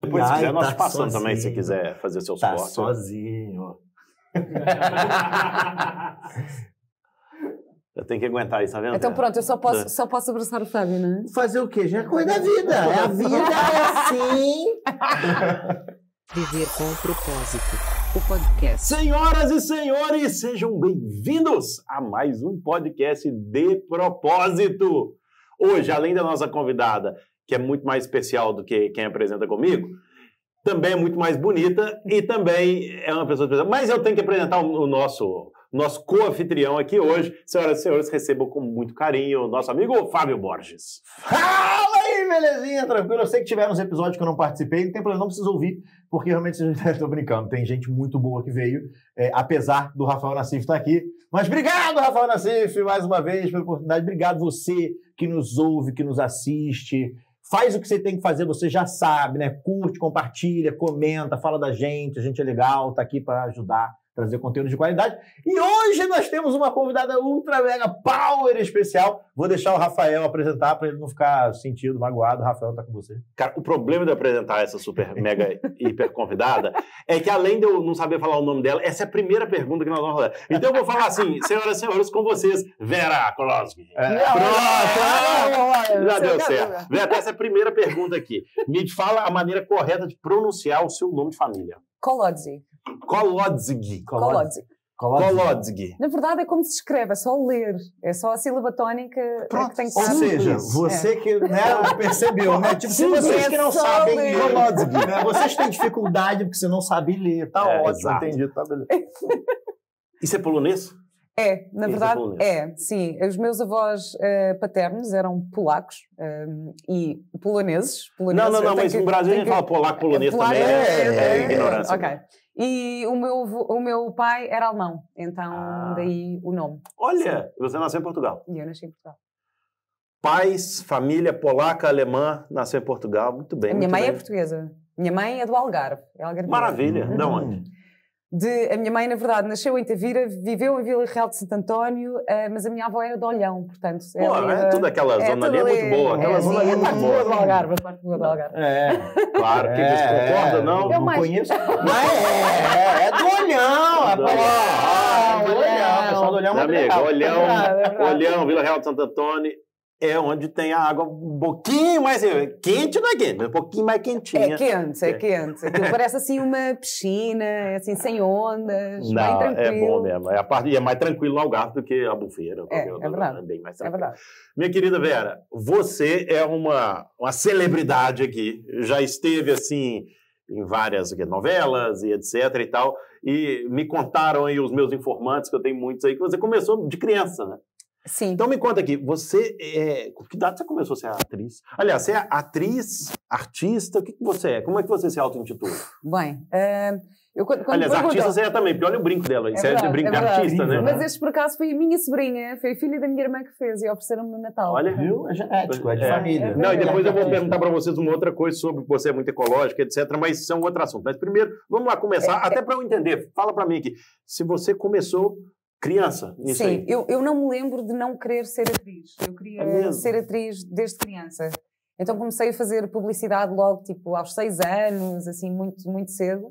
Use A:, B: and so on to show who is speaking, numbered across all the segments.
A: Depois, se quiser, nós passamos também, se quiser fazer seus
B: Tá
A: cortes.
B: sozinho.
A: Eu tenho que aguentar isso, tá vendo?
C: Então pronto, eu só posso abraçar o Fábio, não é?
B: Fazer o quê? Já é coisa da vida. A vida é assim.
D: Viver com propósito. O podcast.
A: Senhoras e senhores, sejam bem-vindos a mais um podcast de propósito. Hoje, além da nossa convidada, que é muito mais especial do que quem apresenta comigo, também é muito mais bonita e também é uma pessoa especial. Mas eu tenho que apresentar o nosso co-anfitrião aqui hoje. Senhoras e senhores, recebam com muito carinho o nosso amigo Fábio Borges.
B: Fala aí, belezinha, tranquilo. Eu sei que tiveram uns episódios que eu não participei, não tem problema, não precisa ouvir, porque realmente, estou brincando, tem gente muito boa que veio, apesar do Rafael Nassif estar aqui. Mas obrigado, Rafael Nassif, mais uma vez pela oportunidade. Obrigado você que nos ouve, que nos assiste. Faz o que você tem que fazer, você já sabe, né? Curte, compartilha, comenta, fala da gente, a gente é legal, tá aqui para ajudar, trazer conteúdo de qualidade. E hoje nós temos uma convidada ultra mega power especial. Vou deixar o Rafael apresentar para ele não ficar sentido, magoado. O Rafael tá com você.
A: Cara, o problema de eu apresentar essa super, mega, hiper convidada é que, além de eu não saber falar o nome dela, essa é a primeira pergunta que nós vamos fazer. Então eu vou falar assim, senhoras e senhores, com vocês, Vera Kolosky. Pronto! Já deu certo. Vera, essa é a primeira pergunta aqui. Me fala a maneira correta de pronunciar o seu nome de família.
C: Kolodziej.
A: Kolodziej.
C: Na verdade é como se escreve, é só ler. É só a sílaba tónica que tem que
B: Ou
C: estar.
B: seja, você que percebeu, né? Tipo, se vocês que não sabem ler, né? Vocês têm dificuldade porque você não sabe ler. Tá ótimo,
A: exato.
B: entendi. Tá beleza.
A: Isso é polonês?
C: Na verdade, sim. Os meus avós paternos eram polacos e poloneses.
A: Não, mas no Brasil a gente fala polaco, polonês também. É ignorância.
C: Ok. E o meu pai era alemão, então daí o nome.
A: Olha, você nasceu em Portugal.
C: E eu nasci em Portugal.
A: Pais, família polaca, alemã, nasceu em Portugal. Muito bem.
C: A minha mãe é portuguesa. Minha mãe é do Algarve.
A: Maravilha. De onde?
C: A minha mãe, na verdade, nasceu em Tavira, viveu em Vila Real de Santo António, mas a minha avó era de Olhão, portanto...
A: Toda aquela zona ali é muito boa. Aquela zona ali é muito boa.
C: Do Algarve, a parte boa do Algarve.
A: Claro, que você concorda, não?
C: Eu mais
B: conheço. Mas é do Olhão, rapaz.
A: Do
B: Olhão, pessoal do Olhão.
A: Olhão, Vila Real de Santo Antônio, é onde tem a água um pouquinho mais... Quente não é quente, mas um pouquinho mais quentinha.
C: É quente. Aquilo parece assim uma piscina, assim, sem ondas,
A: não,
C: bem tranquilo.
A: É bom mesmo. E é mais tranquilo no Algarve do que a Bufeira.
C: É verdade.
A: É bem mais tranquilo.
C: É verdade.
A: Minha querida Vera, você é uma celebridade aqui. Já esteve, assim, em várias novelas e etc e tal. E me contaram aí os meus informantes, que eu tenho muitos aí, que você começou de criança, né?
C: Sim.
A: Então me conta aqui, você com que idade você começou a ser atriz? Aliás, você é atriz, artista, o que você é? Como é que você se auto-intitula?
C: Bem,
A: aliás, artista você é também, porque olha o brinco dela, você é de brinco de artista, né?
C: Mas este, por acaso, foi a minha sobrinha, foi a filha da minha irmã que fez e ofereceram-me no Natal.
A: Olha,
B: viu? É genético, é de família.
A: Não, e depois eu vou perguntar para vocês uma outra coisa sobre você é muito ecológica, etc, mas isso é um outro assunto. Mas primeiro, vamos lá começar, até para eu entender, fala para mim aqui, se você começou... criança, isso
C: Sim,
A: aí.
C: eu não me lembro de não querer ser atriz. Eu queria ser atriz desde criança. Então comecei a fazer publicidade logo, tipo, aos 6 anos, assim, muito, muito cedo.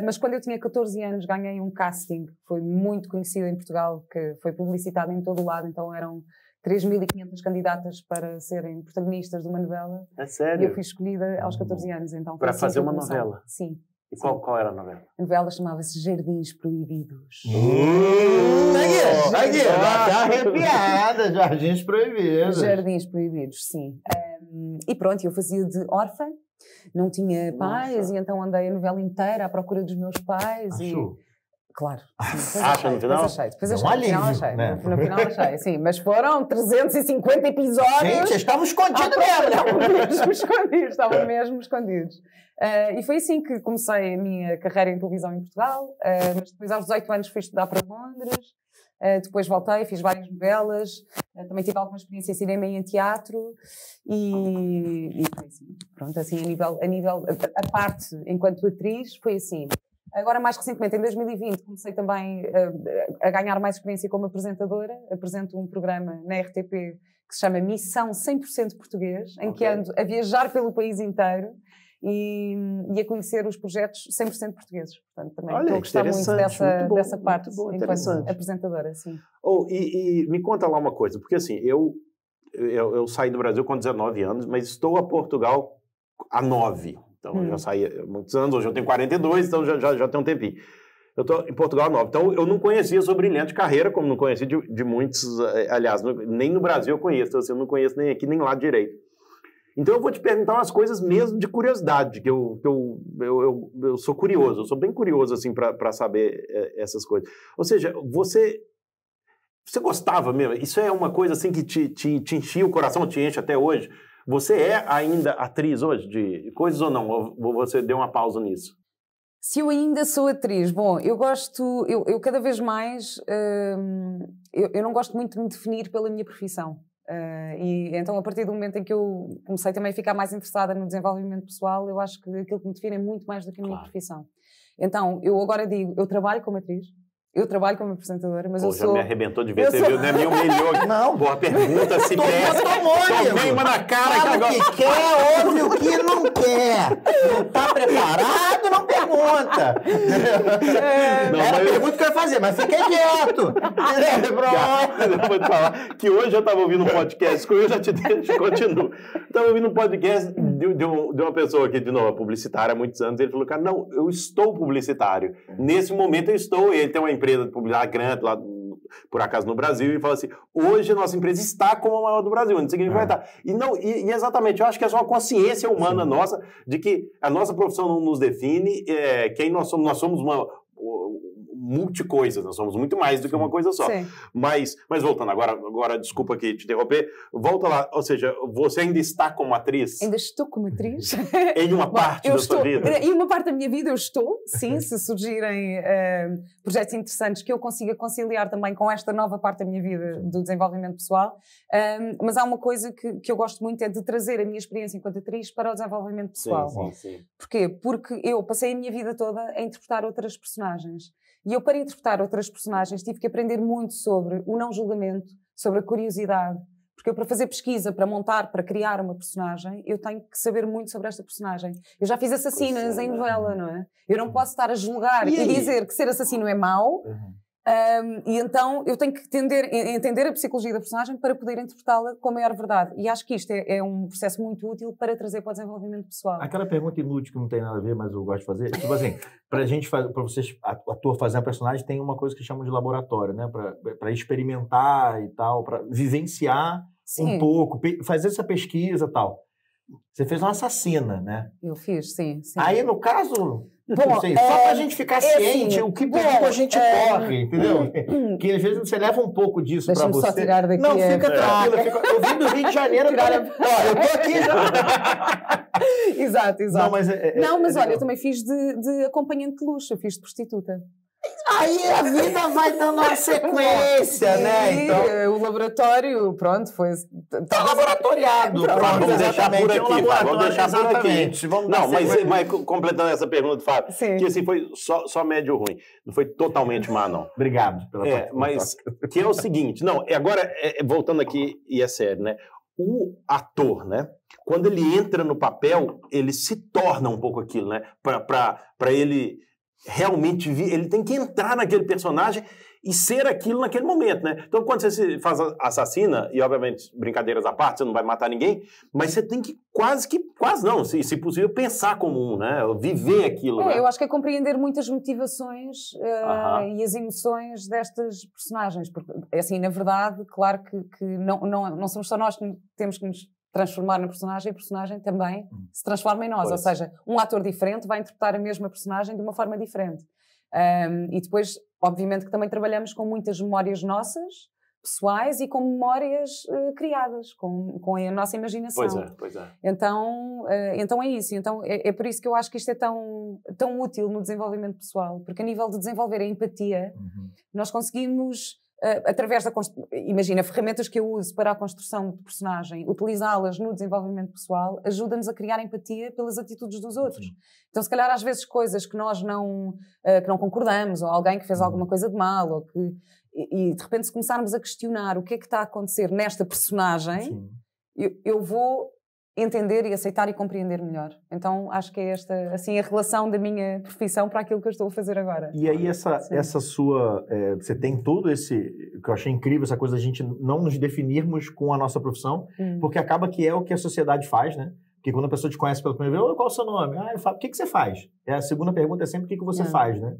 C: Mas quando eu tinha 14 anos ganhei um casting, que foi muito conhecido em Portugal, que foi publicitado em todo o lado, então eram 3.500 candidatas para serem protagonistas de uma novela.
A: É sério?
C: E eu fui escolhida aos 14 anos. Então,
A: para fazer uma novela?
C: Sim.
A: E qual era a novela?
C: A novela chamava-se Jardins Proibidos.
B: Aqui, tá arrepiada, Jardins Proibidos.
C: Jardins Proibidos, sim. E pronto, eu fazia de órfã, não tinha pais, e então andei a novela inteira à procura dos meus pais.
B: Achou?
C: Claro.
A: Acha no final?
C: Depois achei,
B: né?
C: No final achei, sim. Mas foram 350 episódios.
B: Gente, estavam escondidos
C: estavam mesmo escondidos. E foi assim que comecei a minha carreira em televisão em Portugal. Mas depois, aos 18 anos, fui estudar para Londres. Depois voltei, fiz várias novelas. Também tive alguma experiência em cinema e em teatro. E foi assim. Pronto, assim, a parte enquanto atriz, foi assim. Agora, mais recentemente, em 2020, comecei também a ganhar mais experiência como apresentadora. Apresento um programa na RTP que se chama Missão 100% Português, em que ando a viajar pelo país inteiro e a conhecer os projetos 100% portugueses. Portanto, também
A: Olha,
C: estou a gostar muito
A: interessante,
C: dessa parte,
A: muito bom,
C: enquanto
A: interessante.
C: apresentadora, sim.
A: E me conta lá uma coisa, porque assim, eu saí do Brasil com 19 anos, mas estou a Portugal há 9. Então, eu já saí há muitos anos, hoje eu tenho 42, então já tem um tempinho. Eu estou em Portugal há 9. Então, eu não conhecia sua brilhante carreira, como não conheci de muitos, aliás, nem no Brasil eu conheço, então, assim, eu não conheço nem aqui, nem lá direito. Então, eu vou te perguntar umas coisas mesmo de curiosidade, que eu sou curioso, eu sou bem curioso, assim, para saber essas coisas. Ou seja, você gostava mesmo? Isso é uma coisa, assim, que te enchia o coração, te enche até hoje? Você é ainda atriz hoje de coisas ou não? Ou você deu uma pausa nisso?
C: Se eu ainda sou atriz, bom, eu gosto, eu cada vez mais, eu não gosto muito de me definir pela minha profissão. E então, a partir do momento em que eu comecei também a ficar mais interessada no desenvolvimento pessoal, eu acho que aquilo que me define é muito mais do que a minha profissão. Então, eu agora digo, eu trabalho como atriz, eu trabalho como apresentadora, mas eu
A: já
C: sou...
A: me arrebentou de ver, você viu, né? Me humilhou.
B: Não.
A: Boa pergunta, se presta. Só vem uma na cara
B: Fala
A: que agora...
B: o que quer, ouve o que não quer. Não tá preparado, não pergunta. Era a pergunta que eu ia fazer, mas fiquei quieto.
A: Pronto. Vou te falar que hoje eu estava ouvindo um podcast, eu já te deixo, continuo. Estava ouvindo um podcast de uma pessoa aqui, de novo, publicitária há muitos anos, ele falou, cara, não, eu estou publicitário. Nesse momento eu estou, e ele tem uma empresa de publicidade grande lá, por acaso, no Brasil, e fala assim, hoje a nossa empresa está como a maior do Brasil, não sei o que vai estar. E exatamente, eu acho que é só uma consciência humana nossa, de que a nossa profissão não nos define, quem nós somos uma multicoisas, nós somos muito mais do que uma coisa só.
C: Sim.
A: Mas voltando, agora desculpa aqui te interromper, volta lá, ou seja, você ainda está como atriz?
C: Ainda estou como atriz.
A: Em uma parte da sua vida?
C: Em uma parte da minha vida eu estou, sim, se surgirem projetos interessantes que eu consiga conciliar também com esta nova parte da minha vida do desenvolvimento pessoal, mas há uma coisa que eu gosto muito, é de trazer a minha experiência enquanto atriz para o desenvolvimento pessoal.
A: Sim.
C: Porquê? Porque eu passei a minha vida toda a interpretar outras personagens. E eu, para interpretar outras personagens, tive que aprender muito sobre o não julgamento, sobre a curiosidade. Porque eu, para fazer pesquisa, para montar, para criar uma personagem, eu tenho que saber muito sobre esta personagem. Eu já fiz assassinas em novela, não é? Eu não posso estar a julgar e dizer que ser assassino é mau. E então eu tenho que entender a psicologia da personagem para poder interpretá-la com a maior verdade. E acho que isto é um processo muito útil para trazer para o desenvolvimento pessoal.
B: Aquela pergunta inútil que não tem nada a ver, mas eu gosto de fazer. Tipo assim, para vocês, ator fazer um personagem, tem uma coisa que chamam de laboratório, né? Para experimentar e tal, para vivenciar um pouco, fazer essa pesquisa e tal. Você fez uma assassina, né?
C: Eu fiz, sim.
B: Aí, no caso...
C: Bom,
B: só pra gente ficar ciente,
C: assim,
B: o que a gente corre, entendeu? Que às vezes você leva um pouco disso pra você.
C: Só tirar daqui.
B: Não, fica tranquilo. Eu vim do Rio de Janeiro, eu tô aqui já.
C: Exato.
B: Não,
C: mas olha, eu também fiz de acompanhante de luxo, eu fiz de prostituta.
B: Aí a vida vai dando uma sequência, né? Então,
C: o laboratório, pronto, foi...
B: Tá laboratoriado.
A: Vamos deixar por aqui, vamos deixar por aqui.
B: Não,
A: mas completando essa pergunta do Fábio, que assim foi só médio ruim, não foi totalmente má, não.
B: Obrigado pela participação.
A: Mas que é o seguinte, agora, voltando aqui, e é sério, né? O ator, né? Quando ele entra no papel, ele se torna um pouco aquilo, né? Para ele... realmente ele tem que entrar naquele personagem e ser aquilo naquele momento, né? Então, quando você se faz assassina, e obviamente, brincadeiras à parte, você não vai matar ninguém, mas você tem que quase não, se possível, pensar como né? Viver aquilo. Né?
C: Eu acho que é compreender muitas motivações e as emoções destas personagens, porque, assim, na verdade, claro que não somos só nós que temos que nos transformar na personagem, a personagem também se transforma em nós. Ou seja, um ator diferente vai interpretar a mesma personagem de uma forma diferente. E depois, obviamente, que também trabalhamos com muitas memórias nossas, pessoais, e com memórias criadas, com a nossa imaginação.
A: Pois é.
C: Então é isso. Então é por isso que eu acho que isto é tão útil no desenvolvimento pessoal, porque a nível de desenvolver a empatia, nós conseguimos... através imagina, ferramentas que eu uso para a construção de personagem, utilizá-las no desenvolvimento pessoal, ajuda-nos a criar empatia pelas atitudes dos outros. Então, se calhar, às vezes, coisas que nós não concordamos, ou alguém que fez alguma coisa de mal, ou e de repente, se começarmos a questionar o que é que está a acontecer nesta personagem, eu vou entender e aceitar e compreender melhor. Então acho que é esta, assim, a relação da minha profissão para aquilo que eu estou a fazer agora.
B: E aí essa sua... você tem todo esse... que eu achei incrível, essa coisa da gente não nos definirmos com a nossa profissão, porque acaba que é o que a sociedade faz, né? Porque quando a pessoa te conhece pela primeira vez, qual é o seu nome? Eu falo, o que você faz? A segunda pergunta é sempre o que você faz, né?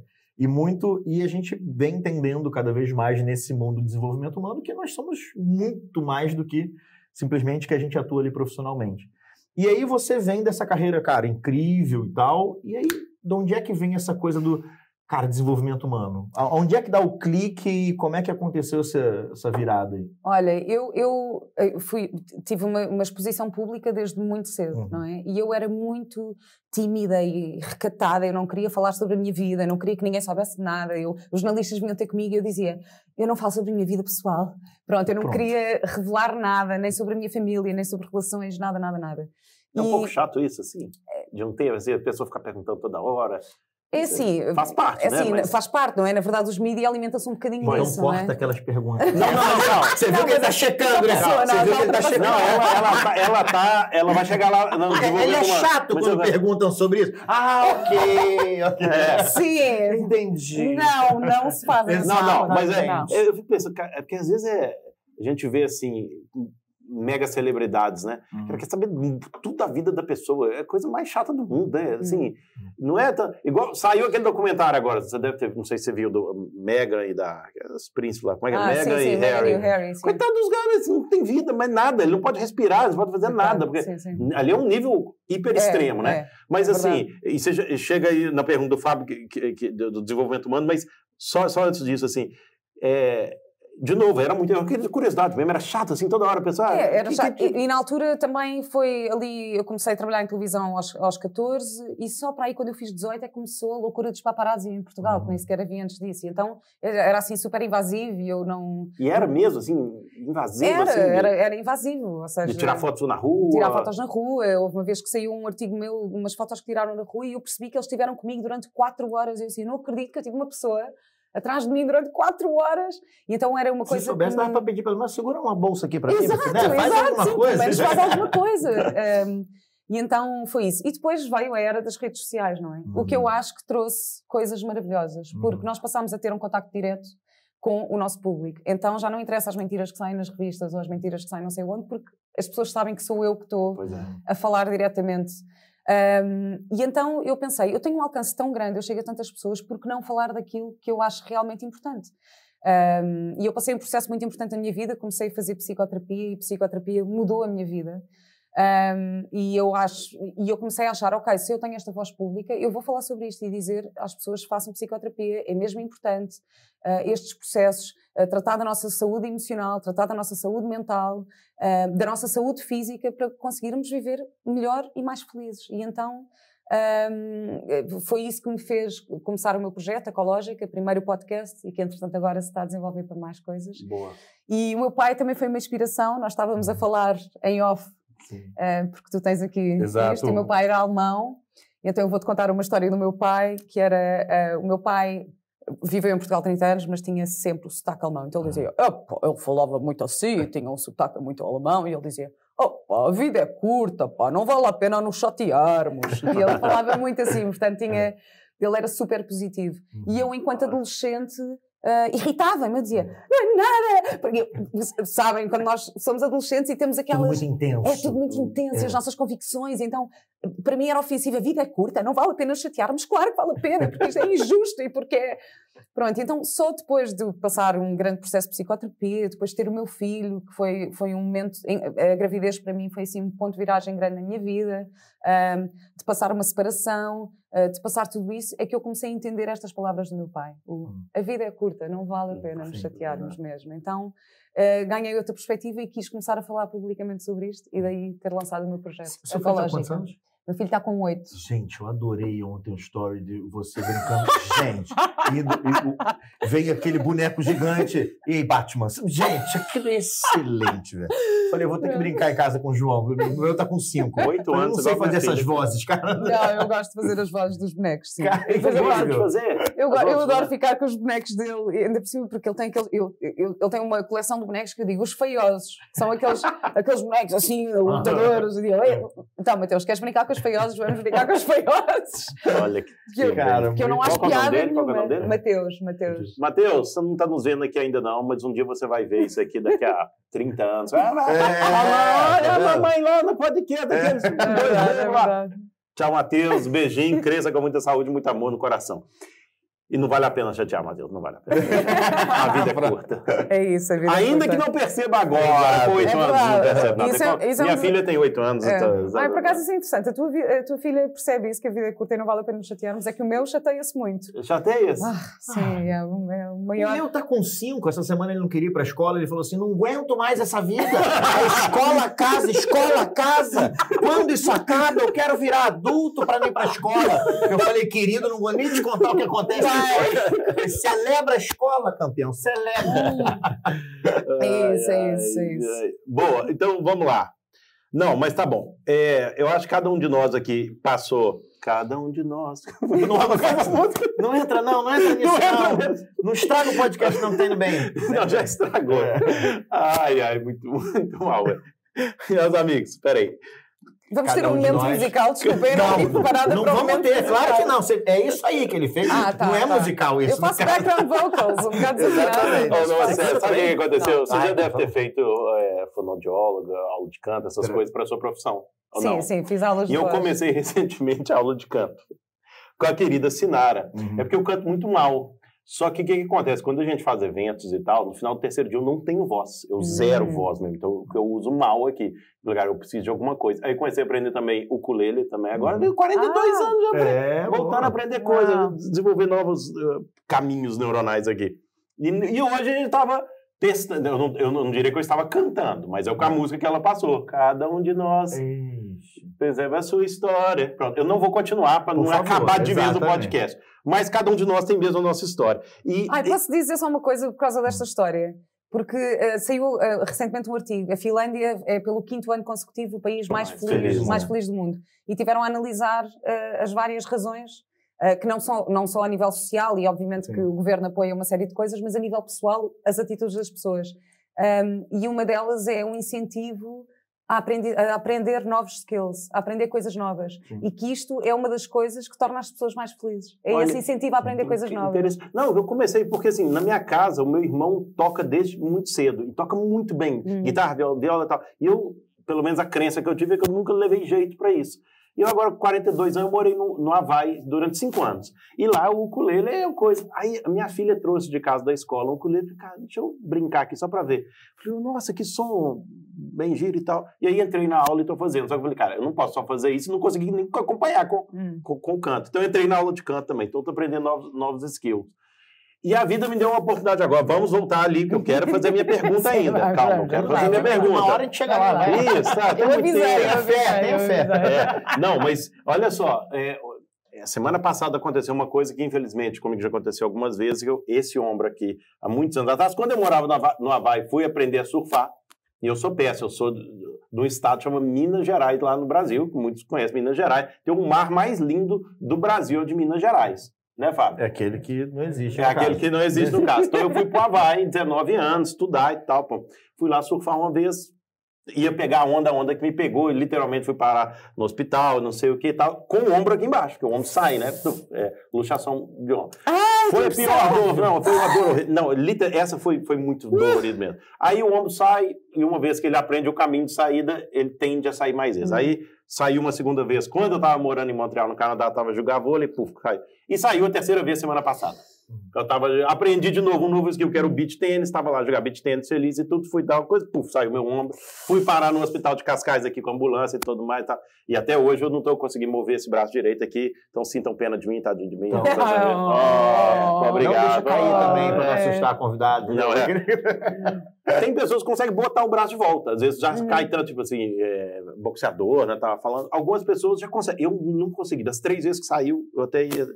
B: E a gente vem entendendo cada vez mais nesse mundo do desenvolvimento humano que nós somos muito mais do que simplesmente que a gente atua ali profissionalmente. E aí você vem dessa carreira, cara, incrível e tal, e aí de onde é que vem essa coisa do, cara, desenvolvimento humano? Onde é que dá o clique e como é que aconteceu essa virada aí?
C: Olha, eu tive uma exposição pública desde muito cedo, não é? E eu era muito tímida e recatada, eu não queria falar sobre a minha vida, eu não queria que ninguém soubesse de nada. Os jornalistas vinham ter comigo e eu dizia, eu não falo sobre a minha vida pessoal. Pronto, eu não queria revelar nada, nem sobre a minha família, nem sobre relações, nada.
A: É um pouco chato isso, assim, de não ter, a pessoa ficar perguntando toda hora.
C: É assim,
A: faz parte, né?
C: Mas... Faz parte, não é? Na verdade, os mídias alimentam-se um bocadinho disso,
B: não corta
C: é?
B: aquelas perguntas.
A: Não.
B: Você viu que ele tá checando, né? Você viu que ele tá checando.
A: Não, ela vai chegar lá...
B: Ele é chato quando perguntam sobre isso. ok.
C: Sim.
B: Entendi.
C: Não se faz isso.
A: Não, mas eu fico pensando, porque às vezes a gente vê, assim... mega celebridades, né? Ela quer saber tudo da vida da pessoa. É a coisa mais chata do mundo, né? Assim, não é tão... Igual, saiu aquele documentário agora, você deve ter, não sei se você viu, do Meghan e das príncipes lá. Como é que é? Meghan e Harry. Coitado dos caras, não tem vida, mais nada. Ele não pode respirar, não pode fazer nada. Porque ali é um nível hiper extremo, né? Mas assim, e você chega aí na pergunta do Fábio do desenvolvimento humano, mas só antes disso, assim, de novo, era muita curiosidade mesmo, era chato assim, toda hora pensar.
C: Era chato. E na altura também foi ali, eu comecei a trabalhar em televisão aos 14 e só para aí quando eu fiz 18 é que começou a loucura dos paparazzi em Portugal, que nem sequer havia antes disso. Então era assim super invasivo e eu não...
A: E era mesmo assim, invasivo?
C: Era invasivo, ou seja...
A: De tirar fotos na rua?
C: Tirar fotos na rua. Houve uma vez que saiu um artigo meu, umas fotos que tiraram na rua e eu percebi que eles estiveram comigo durante 4 horas. Eu assim, não acredito que eu tive uma pessoa atrás de mim durante 4 horas. E então era uma coisa...
B: Se soubesse, dava para pedir pelo menos, segura uma bolsa aqui para mim.
C: Faz alguma coisa. Faz alguma coisa. E então foi isso. E depois veio a era das redes sociais, não é? O que eu acho que trouxe coisas maravilhosas. Porque nós passámos a ter um contacto direto com o nosso público. Então já não interessa as mentiras que saem nas revistas ou as mentiras que saem não sei onde, porque as pessoas sabem que sou eu que estou a falar diretamente. E então eu pensei, eu tenho um alcance tão grande, eu chego a tantas pessoas, por que não falar daquilo que eu acho realmente importante? E eu passei um processo muito importante na minha vida, comecei a fazer psicoterapia e psicoterapia mudou a minha vida. E eu comecei a achar, ok, se eu tenho esta voz pública, eu vou falar sobre isto e dizer às pessoas que façam psicoterapia, é mesmo importante estes processos, tratar da nossa saúde emocional, tratar da nossa saúde mental, da nossa saúde física, para conseguirmos viver melhor e mais felizes. E então foi isso que me fez começar o meu projeto, Ecológica, primeiro o podcast, e que entretanto agora se está a desenvolver para mais coisas.
A: Boa.
C: E o meu pai também foi uma inspiração, nós estávamos a falar em off, porque tu tens aqui isto, e o meu pai era alemão, então eu vou-te contar uma história do meu pai, que era, o meu pai viveu em Portugal 30 anos, mas tinha sempre o sotaque alemão, então ele dizia, ele falava muito assim, tinha um sotaque muito alemão, e ele dizia, a vida é curta, pá, não vale a pena nos chatearmos, e ele falava muito assim, portanto ele era super positivo, e eu enquanto adolescente irritava-me, eu dizia, não é nada, porque sabem, quando nós somos adolescentes e temos aquelas...
B: Tudo muito intenso.
C: É tudo muito intenso, as nossas convicções, então para mim era ofensiva, a vida é curta, não vale a pena chatearmos, claro que vale a pena, porque isto é injusto e porque é... Pronto, então só depois de passar um grande processo de psicoterapia, depois de ter o meu filho, que foi um momento, a gravidez para mim foi assim um ponto de viragem grande na minha vida, de passar uma separação, de passar tudo isso, é que eu comecei a entender estas palavras do meu pai. A vida é curta, não vale a pena nos chatearmos mesmo. Então ganhei outra perspectiva e quis começar a falar publicamente sobre isto e daí ter lançado o meu projeto.
B: Seu filho há quantos anos?
C: Meu filho está com 8.
B: Gente, eu adorei ontem o story de você brincando. Gente, vem aquele boneco gigante. E aí, Batman? Gente, aquilo é excelente, velho. Falei, eu vou ter que brincar em casa com o João. O meu tá com 5.
A: 8
B: Eu
A: anos.
B: não sei fazer essas vozes, cara.
C: Não, eu gosto de fazer as vozes dos bonecos, sim.
B: Cara,
A: Ele gosta de fazer?
C: Eu adoro ficar com os bonecos dele, ainda por cima, porque ele tem ele tem uma coleção de bonecos que eu digo, os feiosos, que são aqueles bonecos assim, lutadores. Eu digo, então, Mateus, queres brincar com os feiosos? Vamos brincar com os feiosos.
A: Olha
C: Que eu não acho piada nenhuma. Mateus.
A: Mateus, você não está nos vendo aqui ainda não, mas um dia você vai ver isso aqui daqui a 30 anos. Olha a mamãe lá no podcast. Daqueles
C: É verdade.
A: Tchau, Mateus. Beijinho. Cresça com muita saúde e muito amor no coração. E não vale a pena chatear, Mateus. Não vale a pena. A vida é curta.
C: É isso, a vida
A: Ainda
C: é
A: que
C: curta.
A: não perceba agora. Com 8 anos não percebe nada. Minha filha tem 8 anos.
C: Por acaso isso é interessante. A tua filha percebe isso, que a vida é curta e não vale a pena nos chatearmos. É que o meu chateia-se muito.
A: Chateia-se?
C: Sim, é o maior.
B: O meu tá com 5. Essa semana ele não queria ir pra escola. Ele falou assim, não aguento mais essa vida. É escola, casa. Quando isso acaba, eu quero virar adulto pra ir pra escola. Eu falei, querido, não vou nem te contar o que acontece. Celebra a escola, campeão. Celebra.
C: É isso.
A: Boa, então vamos lá. Não, mas tá bom. Eu acho que cada um de nós aqui passou. Cada um de nós.
B: Não entra nisso, não estraga o podcast, não tá indo bem.
A: Não, já estragou. Ai, muito mal. Meus amigos, peraí.
C: Vamos ter um momento musical, desculpem, não estive preparada
B: não
C: para
B: vamos
C: momento
B: ter, claro que
C: musical.
B: não. É isso aí que ele fez. Não é musical isso.
C: Eu faço background vocals, um bocado
A: Exatamente. Sabe o que aconteceu?
B: Não,
A: Você já deve ter feito fonoaudióloga, aula de canto, essas coisas para a sua profissão. Ou não?
C: Sim, fiz aulas de
A: E eu
C: voz.
A: comecei recentemente a aula de canto com a querida Sinara. É porque eu canto muito mal. Só que o que acontece? Quando a gente faz eventos e tal, no final do terceiro dia eu não tenho voz. Eu zero voz mesmo. Então eu uso mal aqui. Lugar, eu preciso de alguma coisa. Aí comecei a aprender também ukulele também. Agora eu tenho 42 anos já. Voltando a aprender coisas, desenvolver novos caminhos neuronais aqui. E hoje a gente estava testando. Eu não diria que eu estava cantando, mas é com a música que ela passou. Cada um de nós preserva a sua história. Pronto, eu não vou continuar para não acabar de vez o podcast. Mas cada um de nós tem mesmo a nossa história.
C: Posso dizer só uma coisa por causa desta história? Porque saiu recentemente um artigo. A Finlândia é, pelo 5º ano consecutivo, o país mais feliz do mundo. E tiveram a analisar as várias razões, que não só a nível social, e obviamente que o governo apoia uma série de coisas, mas a nível pessoal, as atitudes das pessoas. E uma delas é um incentivo a aprender novos skills, a aprender coisas novas. E que isto é uma das coisas que torna as pessoas mais felizes. Esse incentivo a aprender coisas novas.
A: Não, eu comecei porque, assim, na minha casa, o meu irmão toca desde muito cedo. E toca muito bem. Guitarra, viola e tal. E eu, pelo menos a crença que eu tive é que eu nunca levei jeito para isso. E eu agora, com 42 anos, eu morei no Havaí durante 5 anos. E lá o ukulele é uma coisa. Aí a minha filha trouxe de casa da escola um ukulele. Cara, deixa eu brincar aqui só para ver. Falei, nossa, que som bem giro e tal. E aí entrei na aula e tô fazendo. Só que eu falei, cara, eu não posso só fazer isso e não consegui nem acompanhar com o canto. Então eu entrei na aula de canto também. Então eu tô aprendendo novos skills. E a vida me deu uma oportunidade agora. Vamos voltar ali, que eu quero fazer a minha pergunta ainda. Calma, eu quero fazer a minha pergunta.
B: Uma hora a gente chega lá. Vai.
A: Isso, tá.
C: Eu avisei.
B: Tenha fé.
A: Não, mas olha só. Semana passada aconteceu uma coisa que, infelizmente, comigo já aconteceu algumas vezes, esse ombro aqui, há muitos anos atrás, quando eu morava no Havaí, fui aprender a surfar. E eu sou péssimo, eu sou de um estado que chama Minas Gerais, lá no Brasil, que muitos conhecem Minas Gerais. Tem o mar mais lindo do Brasil, de Minas Gerais. Né, Fábio?
B: É aquele que não existe.
A: É aquele que não existe no caso. Então eu fui pro Havaí, 19 anos, estudar e tal. Pô. Fui lá surfar uma vez, ia pegar a onda que me pegou, e literalmente fui parar no hospital, não sei o que e tal, com o ombro aqui embaixo, porque o ombro sai, né? Luxação de ombro. Foi a pior dor, não, foi uma dor horrível. Não, essa foi muito dolorido mesmo. Aí o ombro sai, e uma vez que ele aprende o caminho de saída, ele tende a sair mais vezes. Aí saiu uma segunda vez, quando eu estava morando em Montreal, no Canadá, estava jogando vôlei, caiu. E saiu a terceira vez semana passada. Aprendi de novo um novo skill, que era o beach tênis, estava lá jogar beach tênis feliz e tudo, fui dar uma coisa, puf, saiu meu ombro, fui parar no hospital de Cascais aqui com a ambulância e tudo mais, tá? E até hoje eu não estou conseguindo mover esse braço direito aqui, então sintam pena de mim, tadinho de mim. Obrigado.
B: Não deixa cair também, para não assustar convidado.
A: Não, Tem pessoas que conseguem botar o braço de volta, às vezes já cai tanto, tipo assim, boxeador, né, tava falando, algumas pessoas já conseguem, eu não consegui, das 3 vezes que saiu, eu até ia...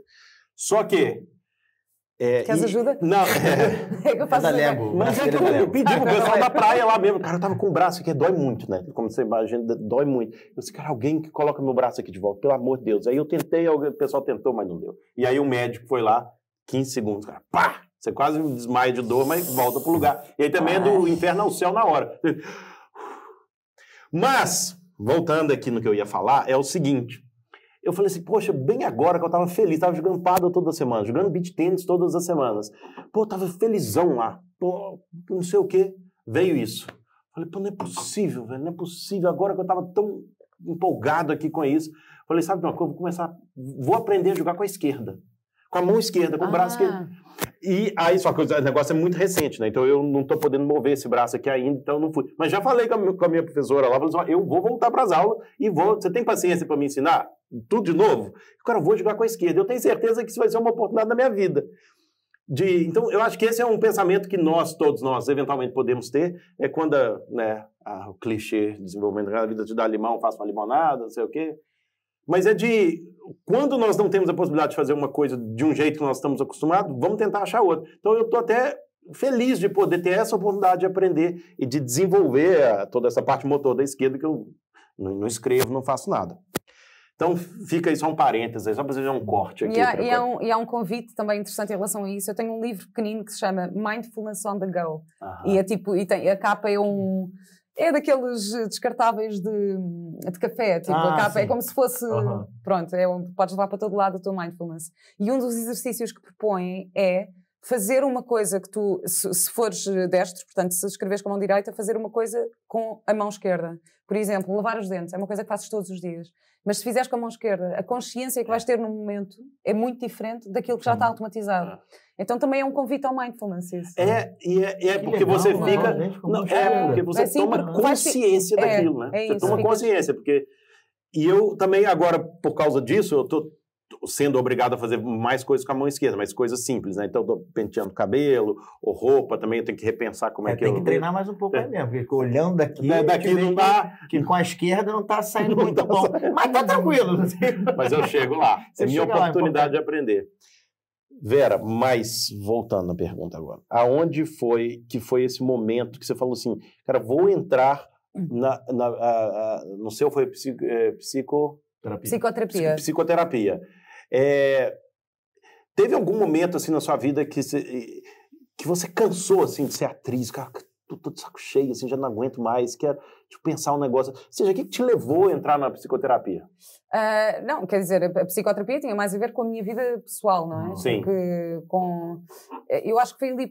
A: Só que...
C: Queres ajuda?
A: Não,
C: é que eu faço
B: Lego.
A: mas é que eu pedi pro pessoal da praia lá mesmo. Cara, eu tava com o braço aqui, dói muito, né? Como você imagina, dói muito. Eu disse, cara, alguém que coloca meu braço aqui de volta, pelo amor de Deus. Aí eu tentei, o pessoal tentou, mas não deu. E aí o médico foi lá, 15 segundos, cara, pá! Você quase desmaia de dor, mas volta pro lugar. E aí também é do inferno ao céu na hora. Mas, voltando aqui no que eu ia falar, é o seguinte. Eu falei assim, poxa, bem agora que eu tava feliz, tava jogando pádel toda semana, jogando beach tênis todas as semanas. Pô, eu tava felizão lá. Pô, não sei o quê. Veio isso. Falei, pô, não é possível, velho, não é possível. Agora que eu tava tão empolgado aqui com isso. Falei, sabe de uma coisa? Vou aprender a jogar com a esquerda. Com a mão esquerda, com o braço esquerdo. E aí, só que o negócio é muito recente, né? Então eu não tô podendo mover esse braço aqui ainda, então eu não fui. Mas já falei com a minha professora lá, falei assim, eu vou voltar para as aulas e vou. Você tem paciência para me ensinar? Tudo de novo? Cara, eu vou jogar com a esquerda. Eu tenho certeza que isso vai ser uma oportunidade na minha vida. Então, eu acho que esse é um pensamento que todos nós, eventualmente podemos ter, é quando, né, o clichê de desenvolvimento da vida te dá limão, faça uma limonada, não sei o quê. Mas quando nós não temos a possibilidade de fazer uma coisa de um jeito que nós estamos acostumados, vamos tentar achar outra. Então eu estou até feliz de poder ter essa oportunidade de aprender e de desenvolver toda essa parte motor da esquerda que eu não escrevo, não faço nada. Então fica aí só um parênteses, só para fazer um corte aqui.
C: E há um convite também interessante em relação a isso. Eu tenho um livro pequenino que se chama Mindfulness on the Go. E a capa é daqueles descartáveis de café, tipo, a capa é como se fosse, pronto, podes levar para todo lado a tua mindfulness. E um dos exercícios que propõem é fazer uma coisa que tu, se fores destro, portanto, se escreveres com a mão direita, fazer uma coisa com a mão esquerda. Por exemplo, lavar os dentes, é uma coisa que fazes todos os dias. Mas se fizeres com a mão esquerda, a consciência que vais ter no momento é muito diferente daquilo que já está automatizado. Então também é um convite ao mindfulness isso.
A: Porque você fica... porque você toma consciência daquilo, né? Você toma consciência, porque... E eu também agora, por causa disso, eu tô sendo obrigado a fazer mais coisas com a mão esquerda, mas coisas simples, né? Então eu tô penteando cabelo, ou roupa, também eu tenho que repensar como é que
B: tem que treinar mais um pouco aí mesmo, porque olhando daqui
A: não dá...
B: Que com a esquerda não tá saindo muito bom. Mas tá tranquilo.
A: Mas eu chego lá. É minha oportunidade de aprender. Vera, mas voltando à pergunta agora, aonde foi esse momento que você falou assim, cara, vou entrar no seu foi
C: psicoterapia.
A: Psicoterapia. Teve algum momento assim na sua vida que você cansou assim de ser atriz, cara, tô de saco cheio, assim, já não aguento mais, quero pensar um negócio. Ou seja, o que te levou a entrar na psicoterapia?
C: Não, quer dizer, a psicoterapia tinha mais a ver com a minha vida pessoal, não é?
A: Sim.
C: Eu acho que foi ali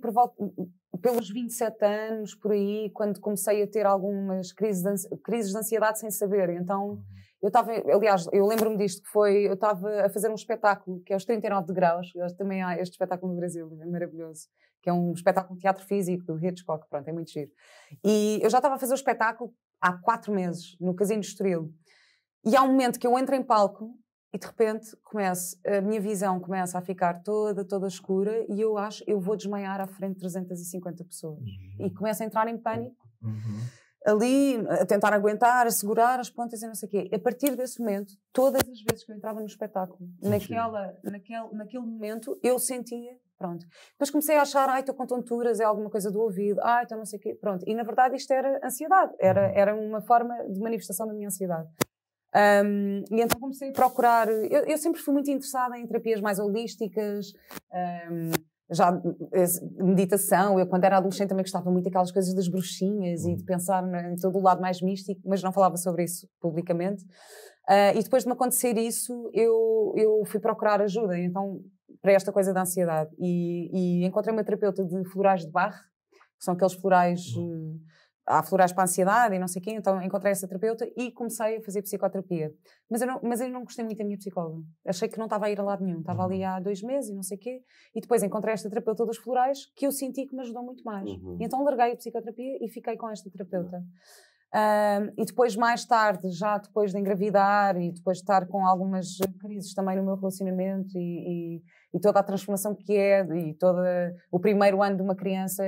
C: pelos 27 anos, por aí, quando comecei a ter algumas crises de ansiedade sem saber. Então, aliás, eu lembro-me disto, eu estava a fazer um espetáculo, que é os 39 graus, também há este espetáculo no Brasil, é maravilhoso, que é um espetáculo de teatro físico do Hitchcock, pronto, é muito giro. E eu já estava a fazer o espetáculo há 4 meses, no Casino de Estoril. E há um momento que eu entro em palco e de repente a minha visão começa a ficar toda escura e eu vou desmaiar à frente de 350 pessoas. E começo a entrar em pânico. Ali, a tentar aguentar, a segurar as pontas e não sei o quê. A partir desse momento, todas as vezes que eu entrava no espetáculo, naquele momento, eu sentia, pronto. Depois comecei a achar, estou com tonturas, é alguma coisa do ouvido, estou não sei o quê, pronto. E na verdade isto era ansiedade, era uma forma de manifestação da minha ansiedade. E então comecei a procurar, eu sempre fui muito interessada em terapias mais holísticas, já meditação. Eu quando era adolescente também gostava muito daquelas coisas das bruxinhas e de pensar em todo o lado mais místico, mas não falava sobre isso publicamente. E depois de me acontecer isso, eu fui procurar ajuda, então, para esta coisa da ansiedade. E encontrei uma terapeuta de florais de Bach, que são aqueles florais há florais para a ansiedade e não sei o quê, então encontrei essa terapeuta e comecei a fazer psicoterapia. Mas eu não gostei muito da minha psicóloga. Achei que não estava a ir a lado nenhum. Estava ali há 2 meses e não sei o quê. E depois encontrei esta terapeuta dos florais que eu senti que me ajudou muito mais. E então larguei a psicoterapia e fiquei com esta terapeuta. E depois, mais tarde, já depois de engravidar e depois de estar com algumas crises também no meu relacionamento e toda a transformação que e todo o primeiro ano de uma criança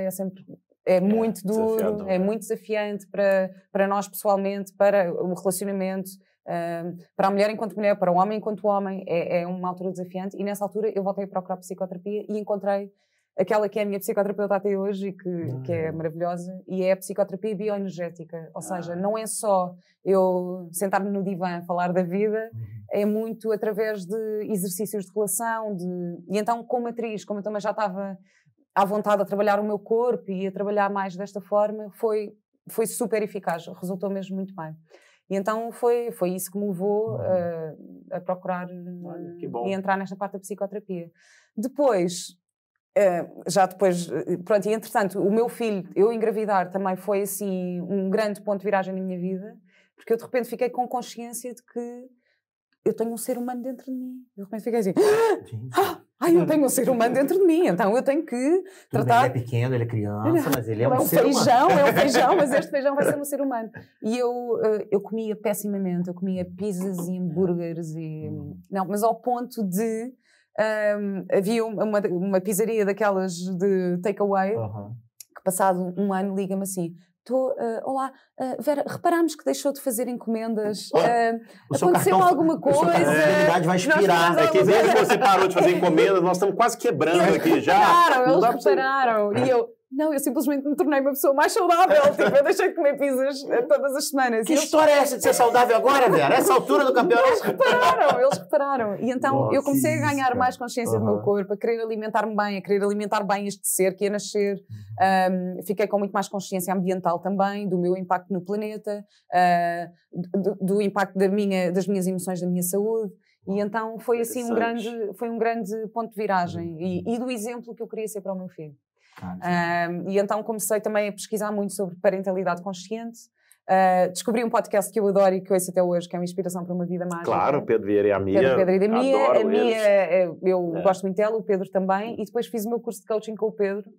C: é muito duro, é muito desafiante para nós pessoalmente, para o relacionamento, para a mulher enquanto mulher, para o homem enquanto homem, é uma altura desafiante. E nessa altura eu voltei a procurar psicoterapia e encontrei aquela que é a minha psicoterapeuta até hoje e que é maravilhosa, e é a psicoterapia bioenergética. Ou seja, não é só eu sentar-me no divã falar da vida, é muito através de exercícios de relação, e então como atriz, como eu também já estava à vontade a trabalhar o meu corpo e a trabalhar mais desta forma, foi super eficaz, resultou mesmo muito bem. E então foi isso que me levou a procurar e entrar nesta parte da psicoterapia. Depois, pronto, e entretanto, o meu filho, eu engravidar também foi assim um grande ponto de viragem na minha vida, porque eu de repente fiquei com consciência de que eu tenho um ser humano dentro de mim. Eu de repente fiquei assim, eu tenho um ser humano dentro de mim, então eu tenho que tratar...
B: Ele é pequeno, ele é criança, mas ele é um ser
C: feijão,
B: humano.
C: É um feijão, mas este feijão vai ser um ser humano. E eu comia pessimamente, eu comia pizzas e hambúrgueres não, mas ao ponto de... havia uma pizzaria daquelas de takeaway que passado um ano liga-me assim, olá, Vera, reparámos que deixou de fazer encomendas, aconteceu alguma coisa?
B: A comunidade vai expirar.
A: É que desde que você parou de fazer encomendas, nós estamos quase quebrando aqui já.
C: Eles repararam. E eu simplesmente me tornei uma pessoa mais saudável. Tipo, eu deixei de comer pizzas todas as semanas.
B: Que história é essa de ser saudável agora, Vera? Essa altura do campeonato?
C: Eles repararam. E então eu comecei a ganhar mais consciência do meu corpo, a querer alimentar-me bem, a querer alimentar bem este ser que ia nascer. Fiquei com muito mais consciência ambiental também, do meu impacto no planeta, do impacto das minhas emoções, da minha saúde. E então foi assim um grande ponto de viragem e do exemplo que eu queria ser para o meu filho. E então comecei também a pesquisar muito sobre parentalidade consciente. Descobri um podcast que eu adoro e que ouço até hoje, que é uma inspiração para uma vida mágica.
A: Claro, Pedro Vieira e a Mia.
C: Pedro e a Mia. A Mia, eu gosto muito dela, o Pedro também. E depois fiz o meu curso de coaching com o Pedro.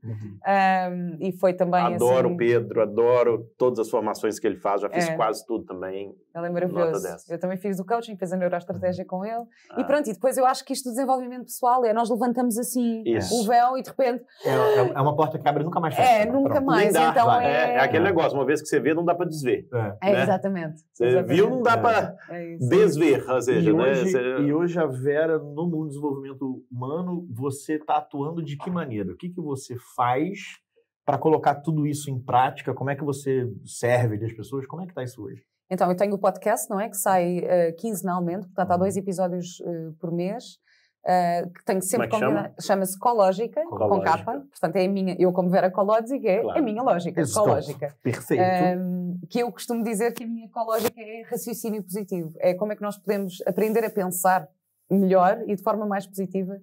C: E foi também
A: Adoro
C: assim...
A: o Pedro, adoro todas as formações que ele faz. Já fiz quase tudo também.
C: Ele é maravilhoso. Eu também fiz o coaching, fiz a neuroestratégia com ele. E pronto, e depois eu acho que isto do desenvolvimento pessoal nós levantamos assim o véu e de repente...
B: É uma porta que abre e nunca mais fecha.
C: Nunca mais. Então
A: é aquele negócio, uma vez que você vê, não dá para desver. Né?
C: Exatamente.
A: Você viu, não dá para desver. Ou seja,
B: e hoje a Vera, no mundo do desenvolvimento humano, você está atuando de que maneira? O que você faz para colocar tudo isso em prática? Como é que você serve as pessoas? Como é que está isso hoje?
C: Então, eu tenho o podcast, não é? Que sai quinzenalmente, portanto há 2 episódios por mês. Que tenho sempre convidado, chama-se Cológica, com capa, portanto é a minha, eu como Vera Cológica, é a minha lógica, Cológica.
B: Perfeito.
C: Que eu costumo dizer que a minha Cológica é raciocínio positivo, é como é que nós podemos aprender a pensar melhor e de forma mais positiva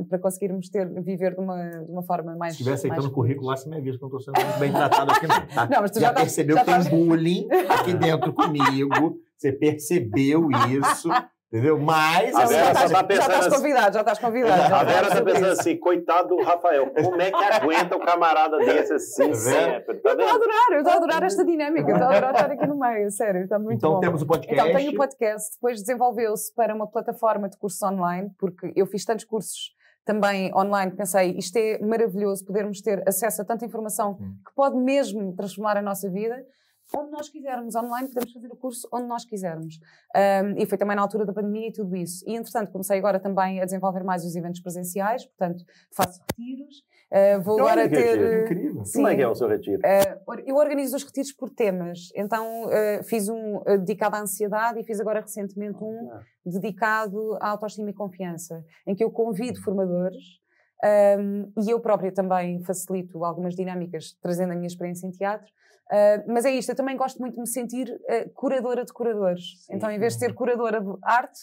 C: para conseguirmos viver de uma forma mais...
B: Se estiver aceitando o currículo lá, você me avisa que eu não estou sendo muito bem tratado aqui não, tá?
C: Não, mas tu
B: já percebeu que tem bullying aqui dentro comigo, você percebeu isso... Entendeu? Mas
A: a Vera já
C: estás convidado.
A: A Vera está pensando assim, coitado do Rafael, como é que aguenta um camarada desse assim sempre? Tá
C: eu estou a adorar esta dinâmica, eu estou a adorar estar aqui no meio, sério, está muito bom.
B: Então temos o podcast.
C: Então tenho o podcast, depois desenvolveu-se para uma plataforma de cursos online, porque eu fiz tantos cursos também online, pensei, isto é maravilhoso, podermos ter acesso a tanta informação que pode mesmo transformar a nossa vida. Onde nós quisermos, online, podemos fazer o curso onde nós quisermos. E foi também na altura da pandemia e tudo isso. E, entretanto, comecei agora também a desenvolver mais os eventos presenciais, portanto, faço retiros. Vou agora ter...
B: Incrível.
C: Sim,
A: como é que é o seu retiro?
C: Eu organizo os retiros por temas. Então, fiz um dedicado à ansiedade e fiz agora recentemente um dedicado à autoestima e confiança, em que eu convido formadores e eu própria também facilito algumas dinâmicas, trazendo a minha experiência em teatro. Mas é isto, eu também gosto muito de me sentir curadora de curadores. Então, em vez de ser curadora de arte,